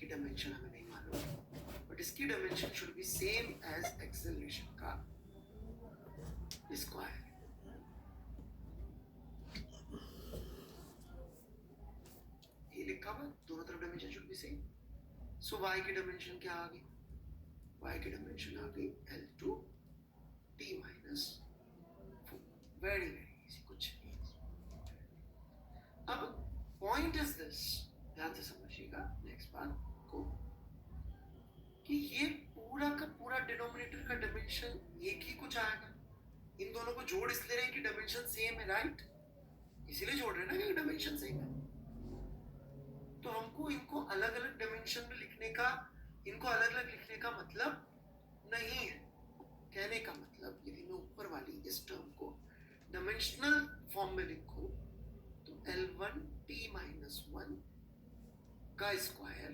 की डायमेंशन हमें नहीं मालूम, बट इसकी dimension should be same as acceleration का स्क्वायर. ये लिखा हुआ दोनों तरफ dimension should be same. So y की डायमेंशन क्या आ गई? y की डायमेंशन आ गई L2 t minus 4. Very easy, कुछ नहीं. अब पॉइंट इज दिस, ध्यान से समझिएगा नेक्स्ट बात को, कि ये पूरा का पूरा डिनोमिनेटर का डायमेंशन एक ही कुछ आएगा. इन दोनों को जोड़ इसलिए रहे कि डायमेंशन सेम है, राइट? इसीलिए जोड़ रहे ना कि डायमेंशन सेम है. तो हमको इनको अलग अलग डायमेंशन में लिखने का, इनको अलग अलग लिखने का मतलब नहीं है. कहने का मतलब, यदि मैं ऊपर वाली इस टर्म को डायमेंशनल फॉर्म में लिखूं तो L1 t minus 1 का स्क्वायर.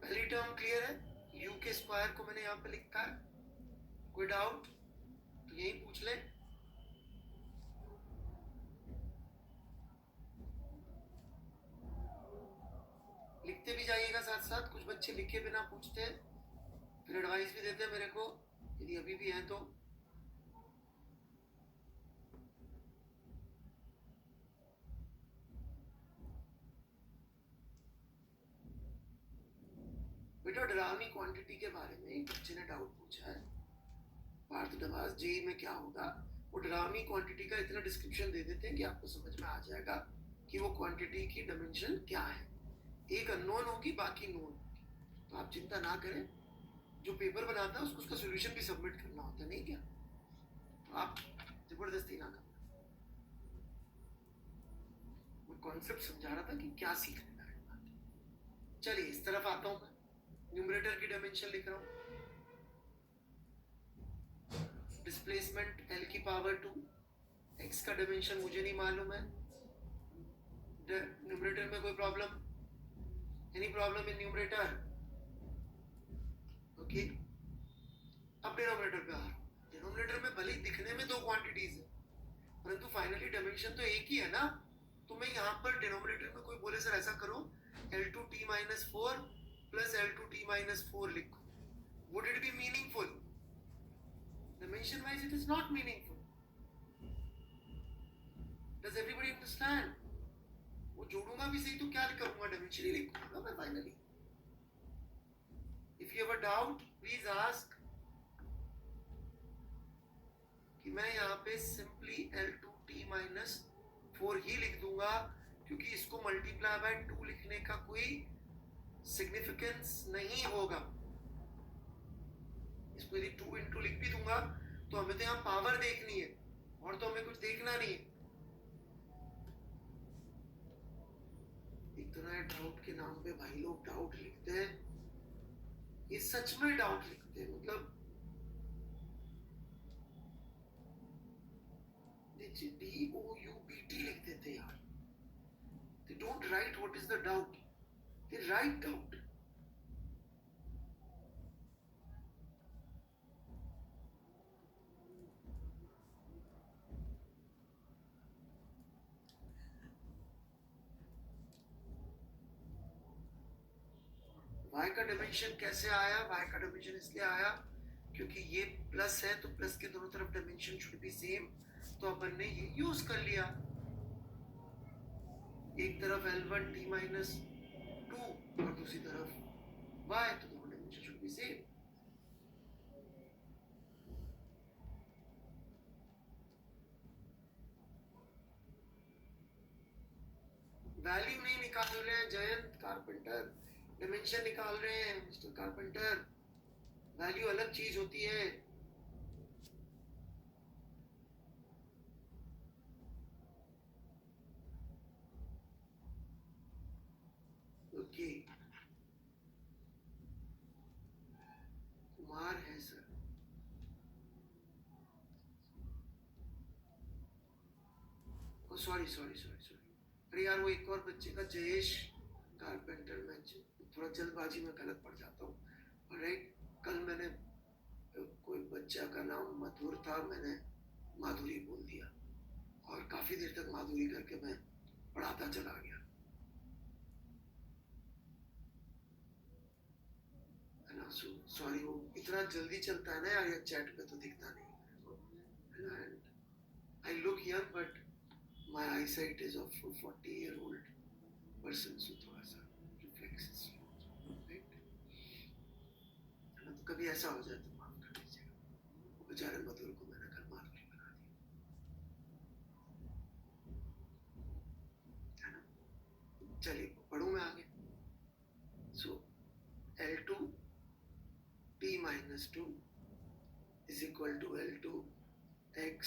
पहली टर्म क्लियर है? u के स्क्वायर को मैंने यहाँ पे लिखा है. कोई डाउट तो यही पूछ ले. लिखते भी जाइएगा साथ साथ. कुछ बच्चे लिखे बिना पूछते हैं, फिर एडवाइस भी देते हैं मेरे को, यदि अभी भी है तो. बेटा डरावनी क्वांटिटी के बारे में एक बच्चे ने डाउट पूछा है. पार्थ डबास जेई में क्या होगा? वो डरावनी क्वांटिटी का इतना डिस्क्रिप्शन दे देते हैं कि आपको समझ में आ जाएगा कि वो क्वांटिटी की डायमेंशन क्या है. एक अननोन होगी, बाकी नोन होगी. तो आप चिंता ना करें. जो पेपर बनाता है उसको उसका सॉल्यूशन भी सबमिट करना होता है, नहीं क्या? तो आप जबरदस्ती ना करना. मैं कॉन्सेप्ट समझा रहा था कि क्या सीखने का है. चलिए इस तरफ आता हूं. मैं न्यूमरेटर की डायमेंशन लिख रहा हूं. डिस्प्लेसमेंट L की पावर 2. x का डायमेंशन मुझे नहीं मालूम है, न्यूमरेटर में कोई problem? Any problem in numerator? Okay, अब डिनोमिनेटर पे आ रहा हूँ। डिनोमिनेटर में भले ही दिखने में दो क्वांटिटीज है, परंतु फाइनली डायमेंशन तो एक ही है ना। तो मैं यहाँ पर डिनोमिनेटर में कोई बोले सर ऐसा करो L2T-4 प्लस L2T-4 लिखो, would it be meaningful? Dimension wise it is not meaningful. Does everybody understand? वो जोड़ूंगा भी सही तो क्या करूंगा, डायमेंशनली लिखूंगा मैं finally. If you have a doubt, please ask। कि मैं यहाँ पे सिंपली L2T-4 ही लिख दूंगा, क्योंकि इसको मल्टीप्लाई बाय 2 लिखने का कोई सिग्निफिकेंस नहीं होगा। इसको यदि 2 इंटू लिख भी दूंगा तो हमें तो यहाँ पावर देखनी है, और तो हमें कुछ देखना नहीं है। इतना डाउट के नाम पे भाई लोग डाउट लिखते हैं, ये सच में डाउट लिखते हैं, मतलब DOUBT लिख देते यार। They don't write what is the doubt, they write doubt। y का डायमेंशन कैसे आया? y का डायमेंशन इसलिए आया क्योंकि ये प्लस है, तो प्लस के दोनों तरफ डायमेंशन शुड बी सेम, तो अपन ने ये यूज कर लिया। एक तरफ L1T-2 और दूसरी तरफ y, तो दोनों dimension should be same. Value नहीं निकाल रहे हैं जयंत कारपेंटर, डायमेंशन निकाल रहे हैं मिस्टर कारपेंटर। वैल्यू अलग चीज होती है। ओके, कुमार है sir. Sorry sorry sorry sorry, अरे यार वो एक और बच्चे का जयेश कारपेंटर, मैं थोड़ा जल्दबाजी में गलत पड़ जाता हूँ। राइट, कल मैंने कोई बच्चा का नाम मधुर था, मैंने माधुरी बोल दिया, और काफी देर तक माधुरी करके मैं पढ़ाता चला गया, है ना। सॉरी, वो इतना जल्दी चलता है ना यार, ये चैट पे तो दिखता नहीं है। And I look young but my eyesight is of 40-year-old person, so थोड़ा सा रिफ्लेक्सेस, राइट। तो कभी ऐसा हो जाए तो माफ कर दीजिएगा। वो बेचारे मधुर को मैंने कल माधुरी बना दिया, है ना। चलिए पढ़ूं मैं आगे। सो L2T-2 is equal to L2X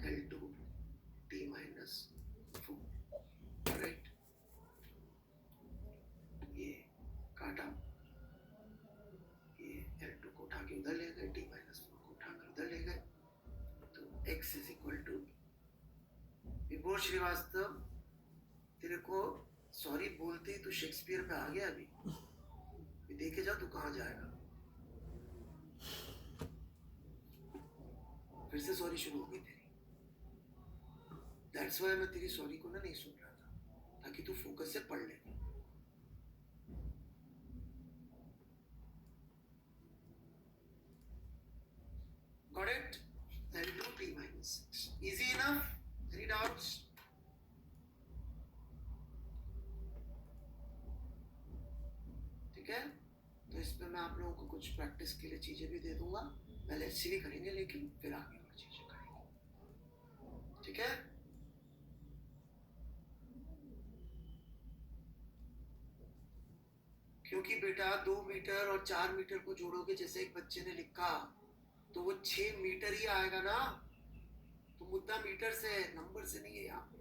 L2T-4, right. ये काटा, ये L2 को उठा के उधर ले गए, T-4 को उठा कर उधर ले गए, तो X is equal to विभोर श्रीवास्तव, तेरे को सॉरी बोलते ही तू शेक्सपियर पे आ गया। अभी देखे जा तू कहाँ जाएगा। फिर से सॉरी शुरू हो गई तेरी। दैट्स व्हाई मैं तेरी सॉरी को ना नहीं सुन रहा था, ताकि तू फोकस से पढ़ ले। Got it? L2T-6, easy enough? Any doubts? ठीक है, तो इस पे मैं आप लोगों को कुछ प्रैक्टिस के लिए चीजें भी दे दूंगा, पहले ऐसी भी करेंगे, लेकिन फिर आगे और चीजें करेंगे, ठीक है। क्योंकि बेटा 2 मीटर और 4 मीटर को जोड़ोगे, जैसे एक बच्चे ने लिखा, तो वो 6 मीटर ही आएगा ना। तो मुद्दा मीटर से है, नंबर से नहीं है। यहाँ पे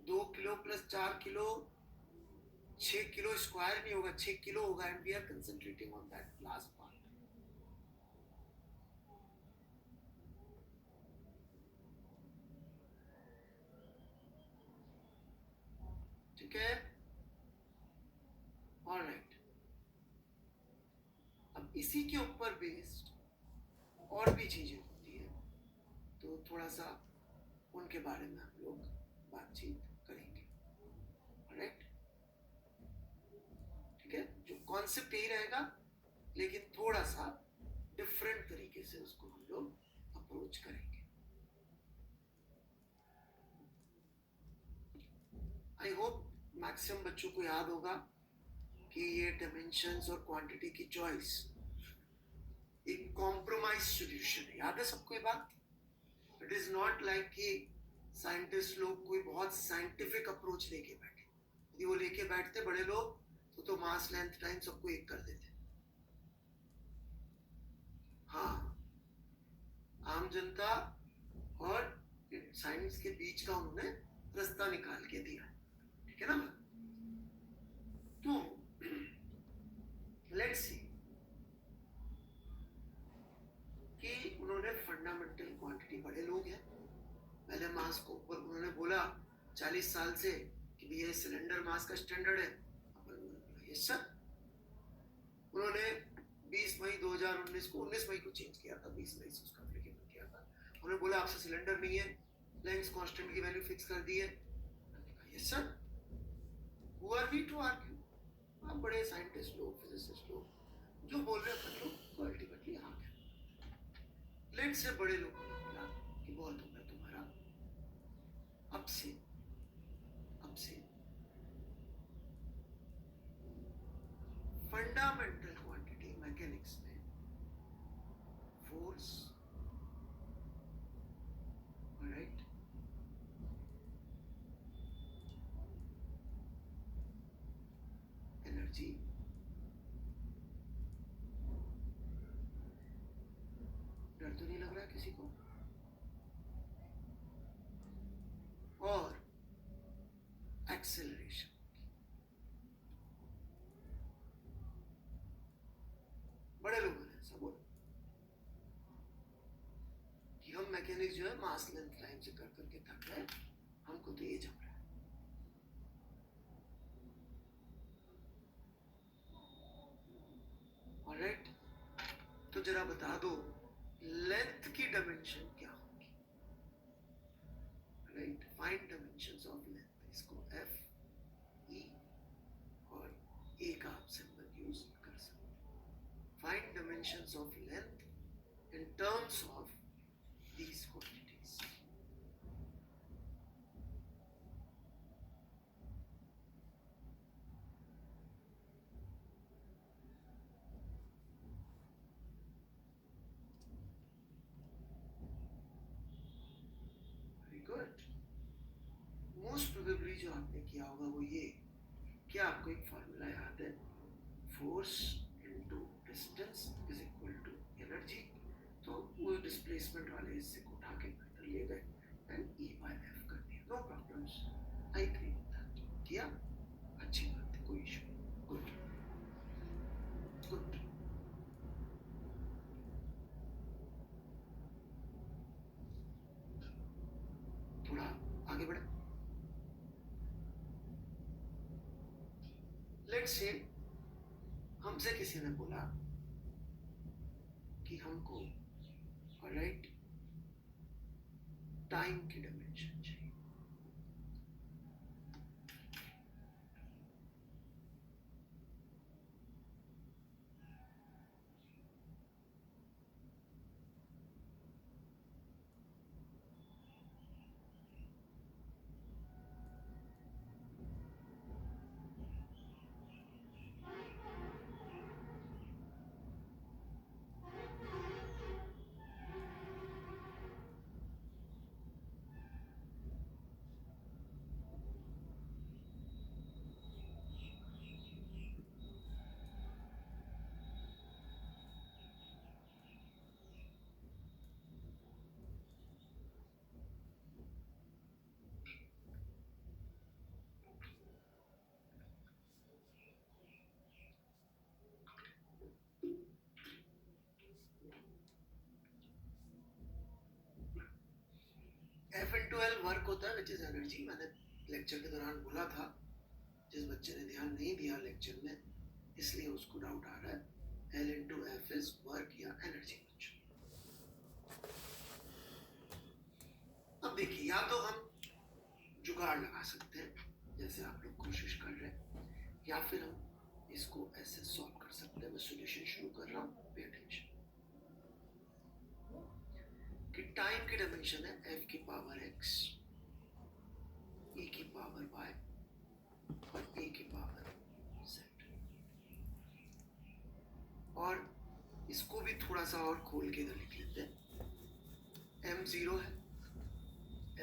2 kilo plus 4 kilo 6 kilo square नहीं होगा, 6 किलो होगा। And we are concentrating on that last part. ठीक है, ऑलराइट। अब इसी के ऊपर बेस्ड और भी चीजें होती है, तो थोड़ा सा उनके बारे में हम लोग बातचीत करेंगे, ऑलराइट। ठीक है, जो कॉन्सेप्ट यही रहेगा, लेकिन थोड़ा सा डिफरेंट तरीके से उसको हम लोग अप्रोच करेंगे। आई होप मैक्सिमम बच्चों को याद होगा कि ये डायमेंशंस और क्वांटिटी की चॉइस एक कॉम्प्रोमाइज सॉल्यूशन है। याद है सबको ये बात? इट इज नॉट लाइक कि साइंटिस्ट लोग कोई बहुत साइंटिफिक अप्रोच लेके बैठे। यदि वो लेके बैठते बड़े लोग तो मास लेंथ टाइम सबको एक कर देते। हाँ, आम जनता और साइंस के बीच का उन्होंने रास्ता निकाल के दिया, ठीक है ना? तो लेट्स सी कि उन्होंने फंडामेंटल क्वांटिटी, बड़े लोग हैं, पहले मास को ऊपर उन्होंने बोला 40 साल से कि ये सिलेंडर मास का स्टैंडर्ड है। Yes sir. उन्होंने 20 मई 2019 को 19 मई को चेंज किया था, 20 मई से उसका एप्लीकेबल किया था। उन्होंने बोला आपसे सिलेंडर नहीं है, प्लैंक्स कांस्टेंट की वैल्यू फिक्स कर दी है। Yes sir. Who are we to argue? आप बड़े साइंटिस्ट लोग, फिजिसिस्ट लोग जो बोल रहे हैं लोग तो अल्टीमेटली हाँ है। लेट से बड़े लोगों ने बोला कि बहुत होगा तुम्हारा, अब से फंडामेंटल क्वांटिटी मैकेनिक्स में फोर्स, राइट, एनर्जी, डर तो नहीं लग रहा किसी को? और एक्सेलरेशन। बड़े लोगों ने ऐसा बोला कि हम मैकेनिक्स जो है मास लेंथ टाइम से कर करके थक गए, हमको तो ये जम रहा है। ऑलराइट, तो जरा बता दो लेंथ की डायमेंशन क्या होगी? Right, find dimensions of length. इसको एफ ई और ए का आप सिंबल यूज कर सकते हैं। Find dimensions of length in terms of these quantities. Very good. Most probably जो आपने किया होगा वो ये, क्या आपको एक फॉर्मूला याद है? Force into distance is equal to energy. तो वो डिस्प्लेसमेंट वाले हिस्से को उठा के अंदर ले गए एंड ई बाय एफ कर दिया। No problems, I agree with that. किया, अच्छी बात है, कोई इशू नहीं। Good good. थोड़ा आगे बढ़े। लेट्स से हमसे किसी ने बोला कि हमको ऑलराइट टाइम की डायमेंशन चाहिए। F into L वर्क होता है, विच इज एनर्जी। मैंने लेक्चर के दौरान बोला था जिस बच्चे ने ध्यान नहीं दिया लेक्चर में, इसलिए उसको डाउट आ रहा है। L into F is work या एनर्जी बच्चों। अब देखिए, या तो हम जुगाड़ लगा सकते हैं जैसे आप लोग कोशिश कर रहे हैं, या फिर हम इसको ऐसे सॉल्व कर सकते हैं। मैं सॉल्यूशन शुरू कर रहा हूँ, पे अटेंशन। कि टाइम की डायमेंशन है f की पावर x, e की पावर y और a की पावर z। और इसको भी थोड़ा सा और खोल के इधर लिख लेते हैं। m 0 है,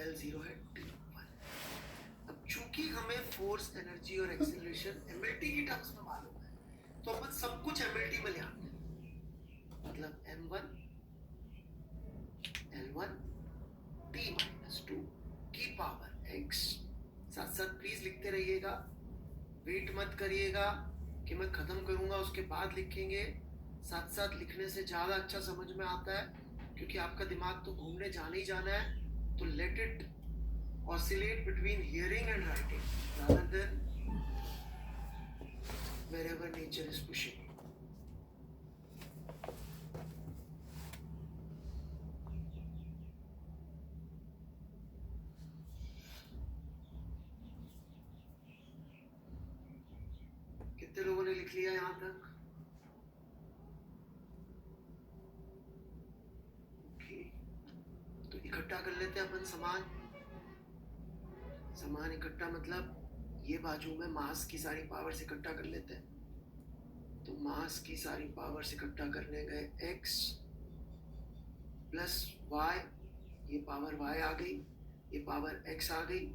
l 0 है, t 1। अब चूंकि हमें फोर्स, एनर्जी और एक्सेलरेशन mlt की टर्म्स में मालूम है, तो अपन सब कुछ mlt में ले आते हैं। मतलब m1 l1 t-2 की पावर x। साथ साथ प्लीज लिखते रहिएगा, वेट मत करिएगा कि मैं खत्म करूंगा उसके बाद लिखेंगे। साथ साथ लिखने से ज्यादा अच्छा समझ में आता है, क्योंकि आपका दिमाग तो घूमने जाना ही जाना है। तो let it oscillate between hearing and writing rather than wherever nature is pushing. कितने लोगों ने लिख लिया यहां तक? ओके, तो इकट्ठा कर लेते हैं अपन समान। समान इकट्ठा मतलब ये बाजू में मास की सारी पावर से इकट्ठा कर लेते हैं। तो मास की सारी पावर से इकट्ठा करने गए x प्लस y, ये पावर y आ गई, ये पावर x आ गई।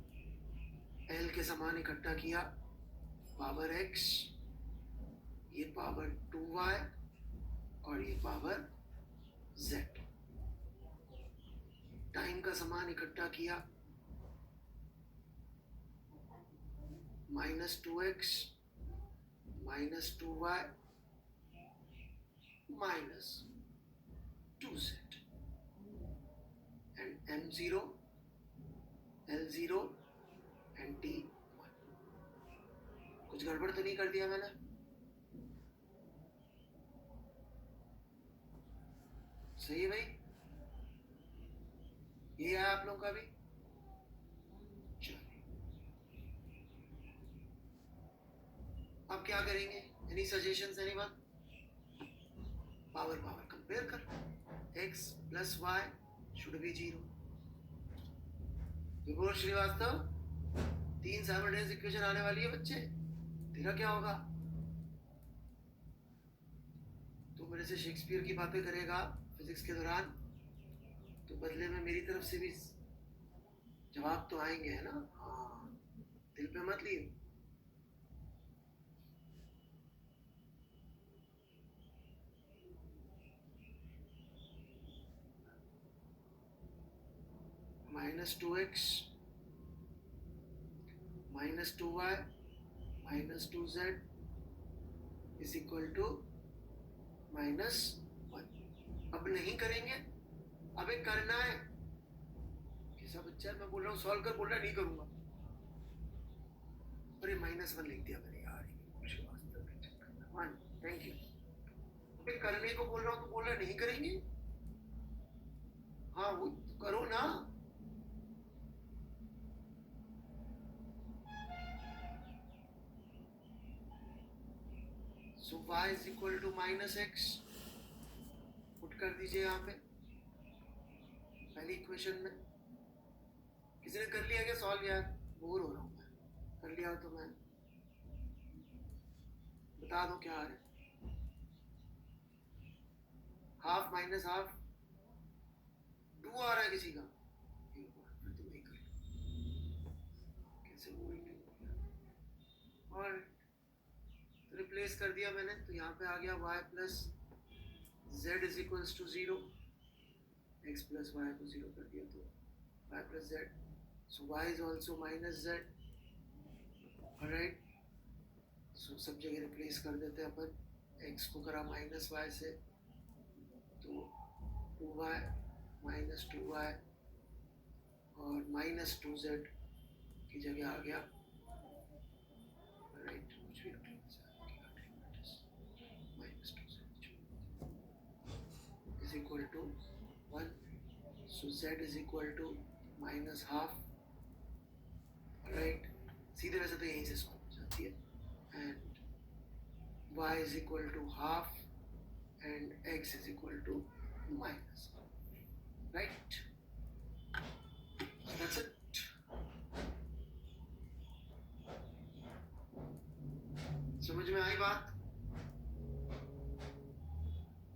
l के समान इकट्ठा किया, पावर x, ये पावर 2y और ये पावर z। टाइम का समान इकट्ठा किया, -2x -2y -2z and m0 l0 and t1। कुछ गड़बड़ तो नहीं कर दिया मैंने? सही है भाई? ये है आप लोगों का भी? चलिए, अब क्या करेंगे? Any suggestions anyone? Power power compare कर, x plus y should be 0। विभोर श्रीवास्तव, 3 साइमल्टेनियस इक्वेशन आने वाली है बच्चे, तेरा क्या होगा? तो मेरे से शेक्सपियर की बातें करेगा फिजिक्स के दौरान, तो बदले में मेरी तरफ से भी जवाब तो आएंगे, है ना? हाँ, दिल पे मत लियो। -2x -2y -2z is equal to -1। अब नहीं करेंगे, अबे करना है। कैसा बच्चा है, मैं बोल रहा हूँ सॉल्व कर, बोल रहा है नहीं करूंगा। अरे -1 लिख दिया मैंने यार, 1। Thank you. अबे करने को बोल रहा हूँ तो बोल रहा है नहीं करेंगे। हाँ वो करो ना। So y is equal to -x put कर दीजिए यहाँ पे पहली इक्वेशन में। किसी ने कर लिया क्या सॉल्व यार? बोर हो रहा हूँ मैं। कर लिया तो मैं बता दो क्या आ रहा है। हाफ माइनस हाफ 2 आ रहा है किसी का, फिर तो नहीं कर, कैसे बोल और रिप्लेस कर दिया मैंने, तो यहाँ पे आ गया y plus z is equals to 0। x plus y को 0 कर दिया तो y plus z, so y is also minus z। Alright, so सब जगह रिप्लेस कर देते हैं अपन। x को करा -y से, तो 2y -2y और -2z की जगह आ गया is equal to 1. So z is equal to minus half. Right? सीधे वैसे तो यहीं से सॉल्व हो जाती है. And y is equal to half and x is equal to minus half. Right? So that's it. समझ में आई बात?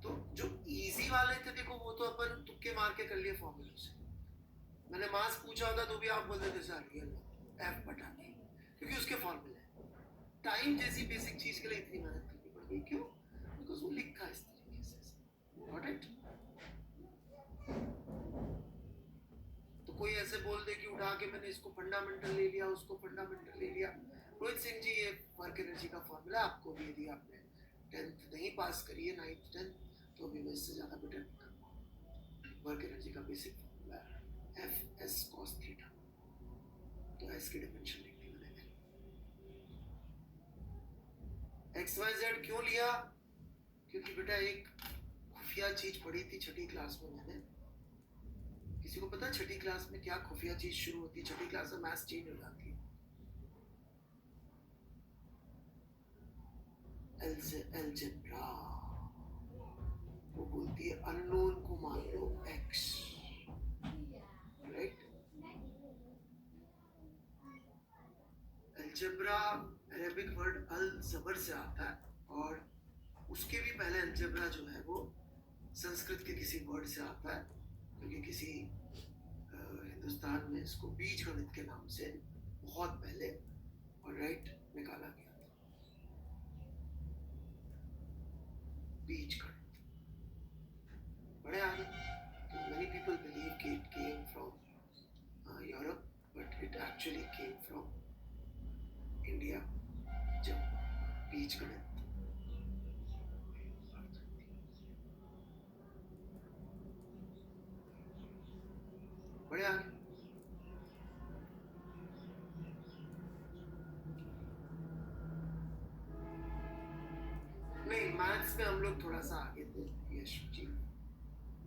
तो जो इजी वाले थे देखो वो तो अपन तुक्के मार के कर लिए फॉर्मूले से. मैंने मास पूछा होता तो भी आप बोल देते सर रियल एफ बटा नहीं, क्योंकि उसके फॉर्मूले हैं. टाइम जैसी बेसिक चीज के लिए इतनी मेहनत करनी पड़ गई. क्यों? बिकॉज वो लिखा इस तरीके से. Got it? तो कोई ऐसे बोल दे कि उठा के मैंने इसको फंडामेंटल ले लिया, उसको फंडामेंटल ले लिया. रोहित सिंह जी ये वर्क एनर्जी का फॉर्मूला आपको भी यदि आपने 10th नहीं पास करी है, 9th 10th, तो भी मैं इससे ज़्यादा बेटर नहीं करूँगा. वर्क एनर्जी का बेसिक फॉर्मूला है एफ एस कॉस थीटा. तो एस की डिमेंशन लिख दी मैंने. एक्स वाई जेड क्यों लिया? क्योंकि बेटा एक खुफिया चीज पढ़ी थी छठी क्लास में मैंने. किसी को पता है छठी क्लास में क्या खुफिया चीज शुरू होती है? छठी क्लास में मैथ्स चेंज हो जाती है. अलजेब्रा. वो बोलती है अननोन को मान लो x. Right? Algebra Arabic word अल जबर से आता है, और उसके भी पहले अलजेब्रा जो है वो संस्कृत के किसी वर्ड से आता है, क्योंकि किसी हिंदुस्तान में इसको बीज गणित के नाम से बहुत पहले और राइट निकाला गया था. बीज गणित. बड़े आगे. Many people believe it came from Europe, but it actually came from India. जब बीज गणित बड़े आगे. नहीं, मैथ्स में हम लोग थोड़ा सा आगे थे यश जी,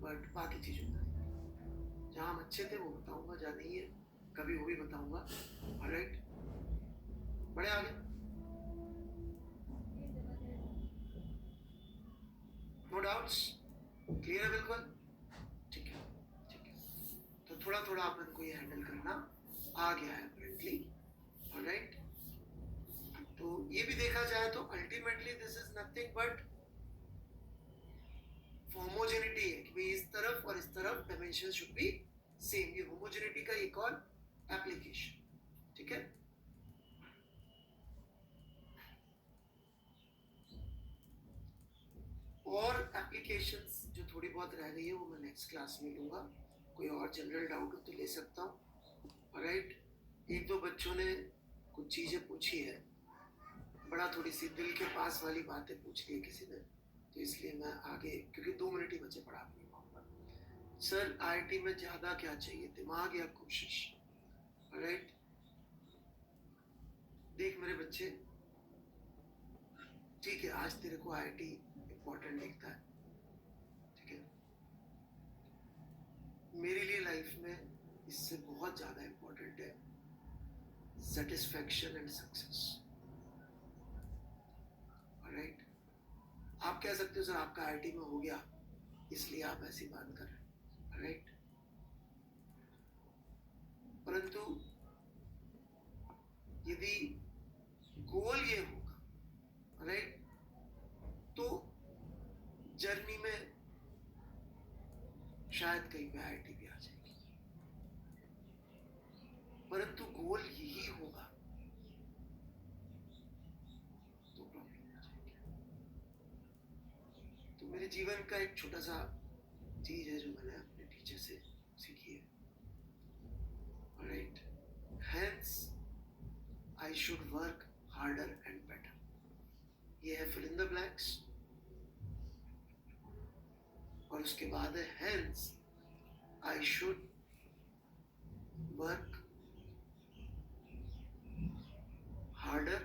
बट बाकी चीजों में जहाँ हम अच्छे थे वो बताऊंगा, जहाँ नहीं है कभी वो भी बताऊंगा. ऑलराइट? बड़े आगे. No doubts? क्लियर है बिल्कुल? ठीक है, ठीक है. तो थोड़ा थोड़ा अपन को ये हैंडल करना आ गया है अपेरेंटली. ऑलराइट? तो ये भी देखा जाए तो ultimately this is nothing but homogeneity है कि इस तरफ और इस तरफ डायमेंशन शुड बी सेम. ये होमोजेनिटी का एक और एप्लीकेशन. ठीक है? और एप्लीकेशंस जो थोड़ी बहुत रह गई है वो मैं नेक्स्ट क्लास में लूंगा. कोई और जनरल डाउट हो तो ले सकता हूँ. ऑलराइट? एक दो बच्चों ने कुछ चीजें पूछी है, बड़ा थोड़ी सी दिल के पास वाली बातें पूछ ली किसी ने, तो इसलिए मैं आगे, क्योंकि 2 मिनट ही बचे, पढ़ा नहीं पाऊंगा. सर आईआईटी में ज्यादा क्या चाहिए? दिमाग या कोशिश? राइट? देख मेरे बच्चे, ठीक है आज तेरे को आईआईटी इम्पोर्टेंट दिखता है, ठीक है? मेरे लिए लाइफ में इससे बहुत ज्यादा इम्पोर्टेंट है सेटिस्फैक्शन एंड सक्सेस. राइट? आप कह सकते हो सर आपका आईआईटी में हो गया इसलिए आप ऐसी बात कर रहे हैं. राइट? परंतु यदि गोल ये होगा, राइट, तो जर्नी में शायद कहीं पे आईआईटी भी आ जाएगी. परंतु गोल यही होगा तो प्रॉब्लम हो जाएगी. तो मेरे जीवन का एक छोटा सा चीज है जो मैंने अपने टीचर से सीखी है. Right? Hence, I should work harder and better. ये है fill in the blanks. और उसके बाद है hence, I should work harder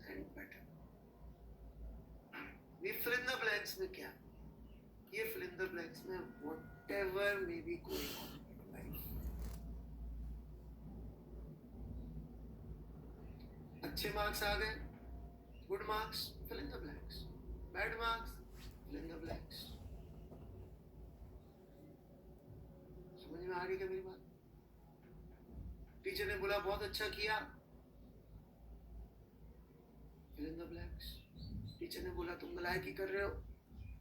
and better. ये fill in the blanks में क्या? whatever may be going on in your life. अच्छे मार्क्स आ गए, good marks, fill in the blanks. Bad marks, fill in the blanks. समझ में आ रही क्या मेरी बात? टीचर ने बोला बहुत अच्छा किया, fill in the blanks. Teacher ने बोला तुम नलायकी कर रहे हो,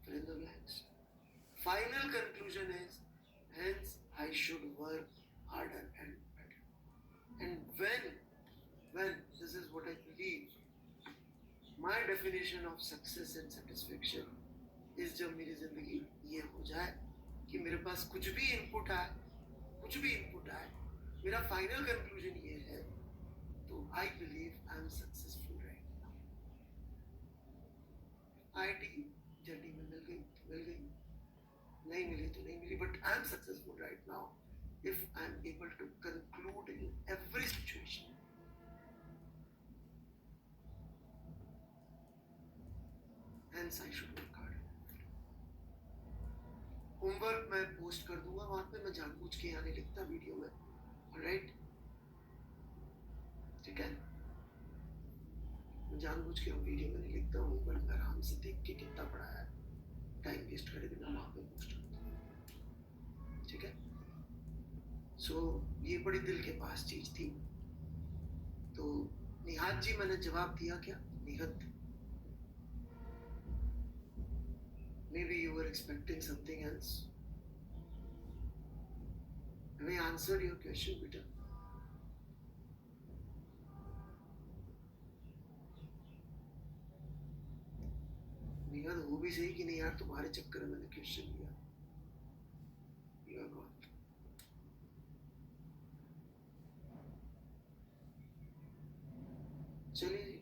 fill in the blanks. Final conclusion is, hence I should work harder and better. And when this is what I believe, my definition of success and satisfaction is जब मेरी जिंदगी ये हो जाए कि मेरे पास कुछ भी इनपुट आए, मेरा फाइनल कंक्लूजन ये है, तो I believe I am successful right now. IIT journey में मिल गई, नहीं मिली तो नहीं मिली, but I am successful right now if I am able to conclude in every situation. Hence I should work hard. Homework मैं पोस्ट कर दूंगा वहां पे, मैं जानबूझ के यहाँ नहीं लिखता वीडियो में, ऑलराइट? ठीक है, मैं जानबूझ के वीडियो में नहीं लिखता, होमवर्क आराम से देख के कितना पढ़ा है, टाइम वेस्ट करे बिना वहां पे पोस्ट करता हूँ. ठीक है, सो ये बड़ी दिल के पास चीज थी. तो निहात जी, मैंने जवाब दिया क्या? निहत, maybe you were expecting something else. Have I answered your question, beta? निहात वो भी सही कि नहीं यार, तुम्हारे चक्कर में मैंने क्वेश्चन लिया. You are gone. चलिए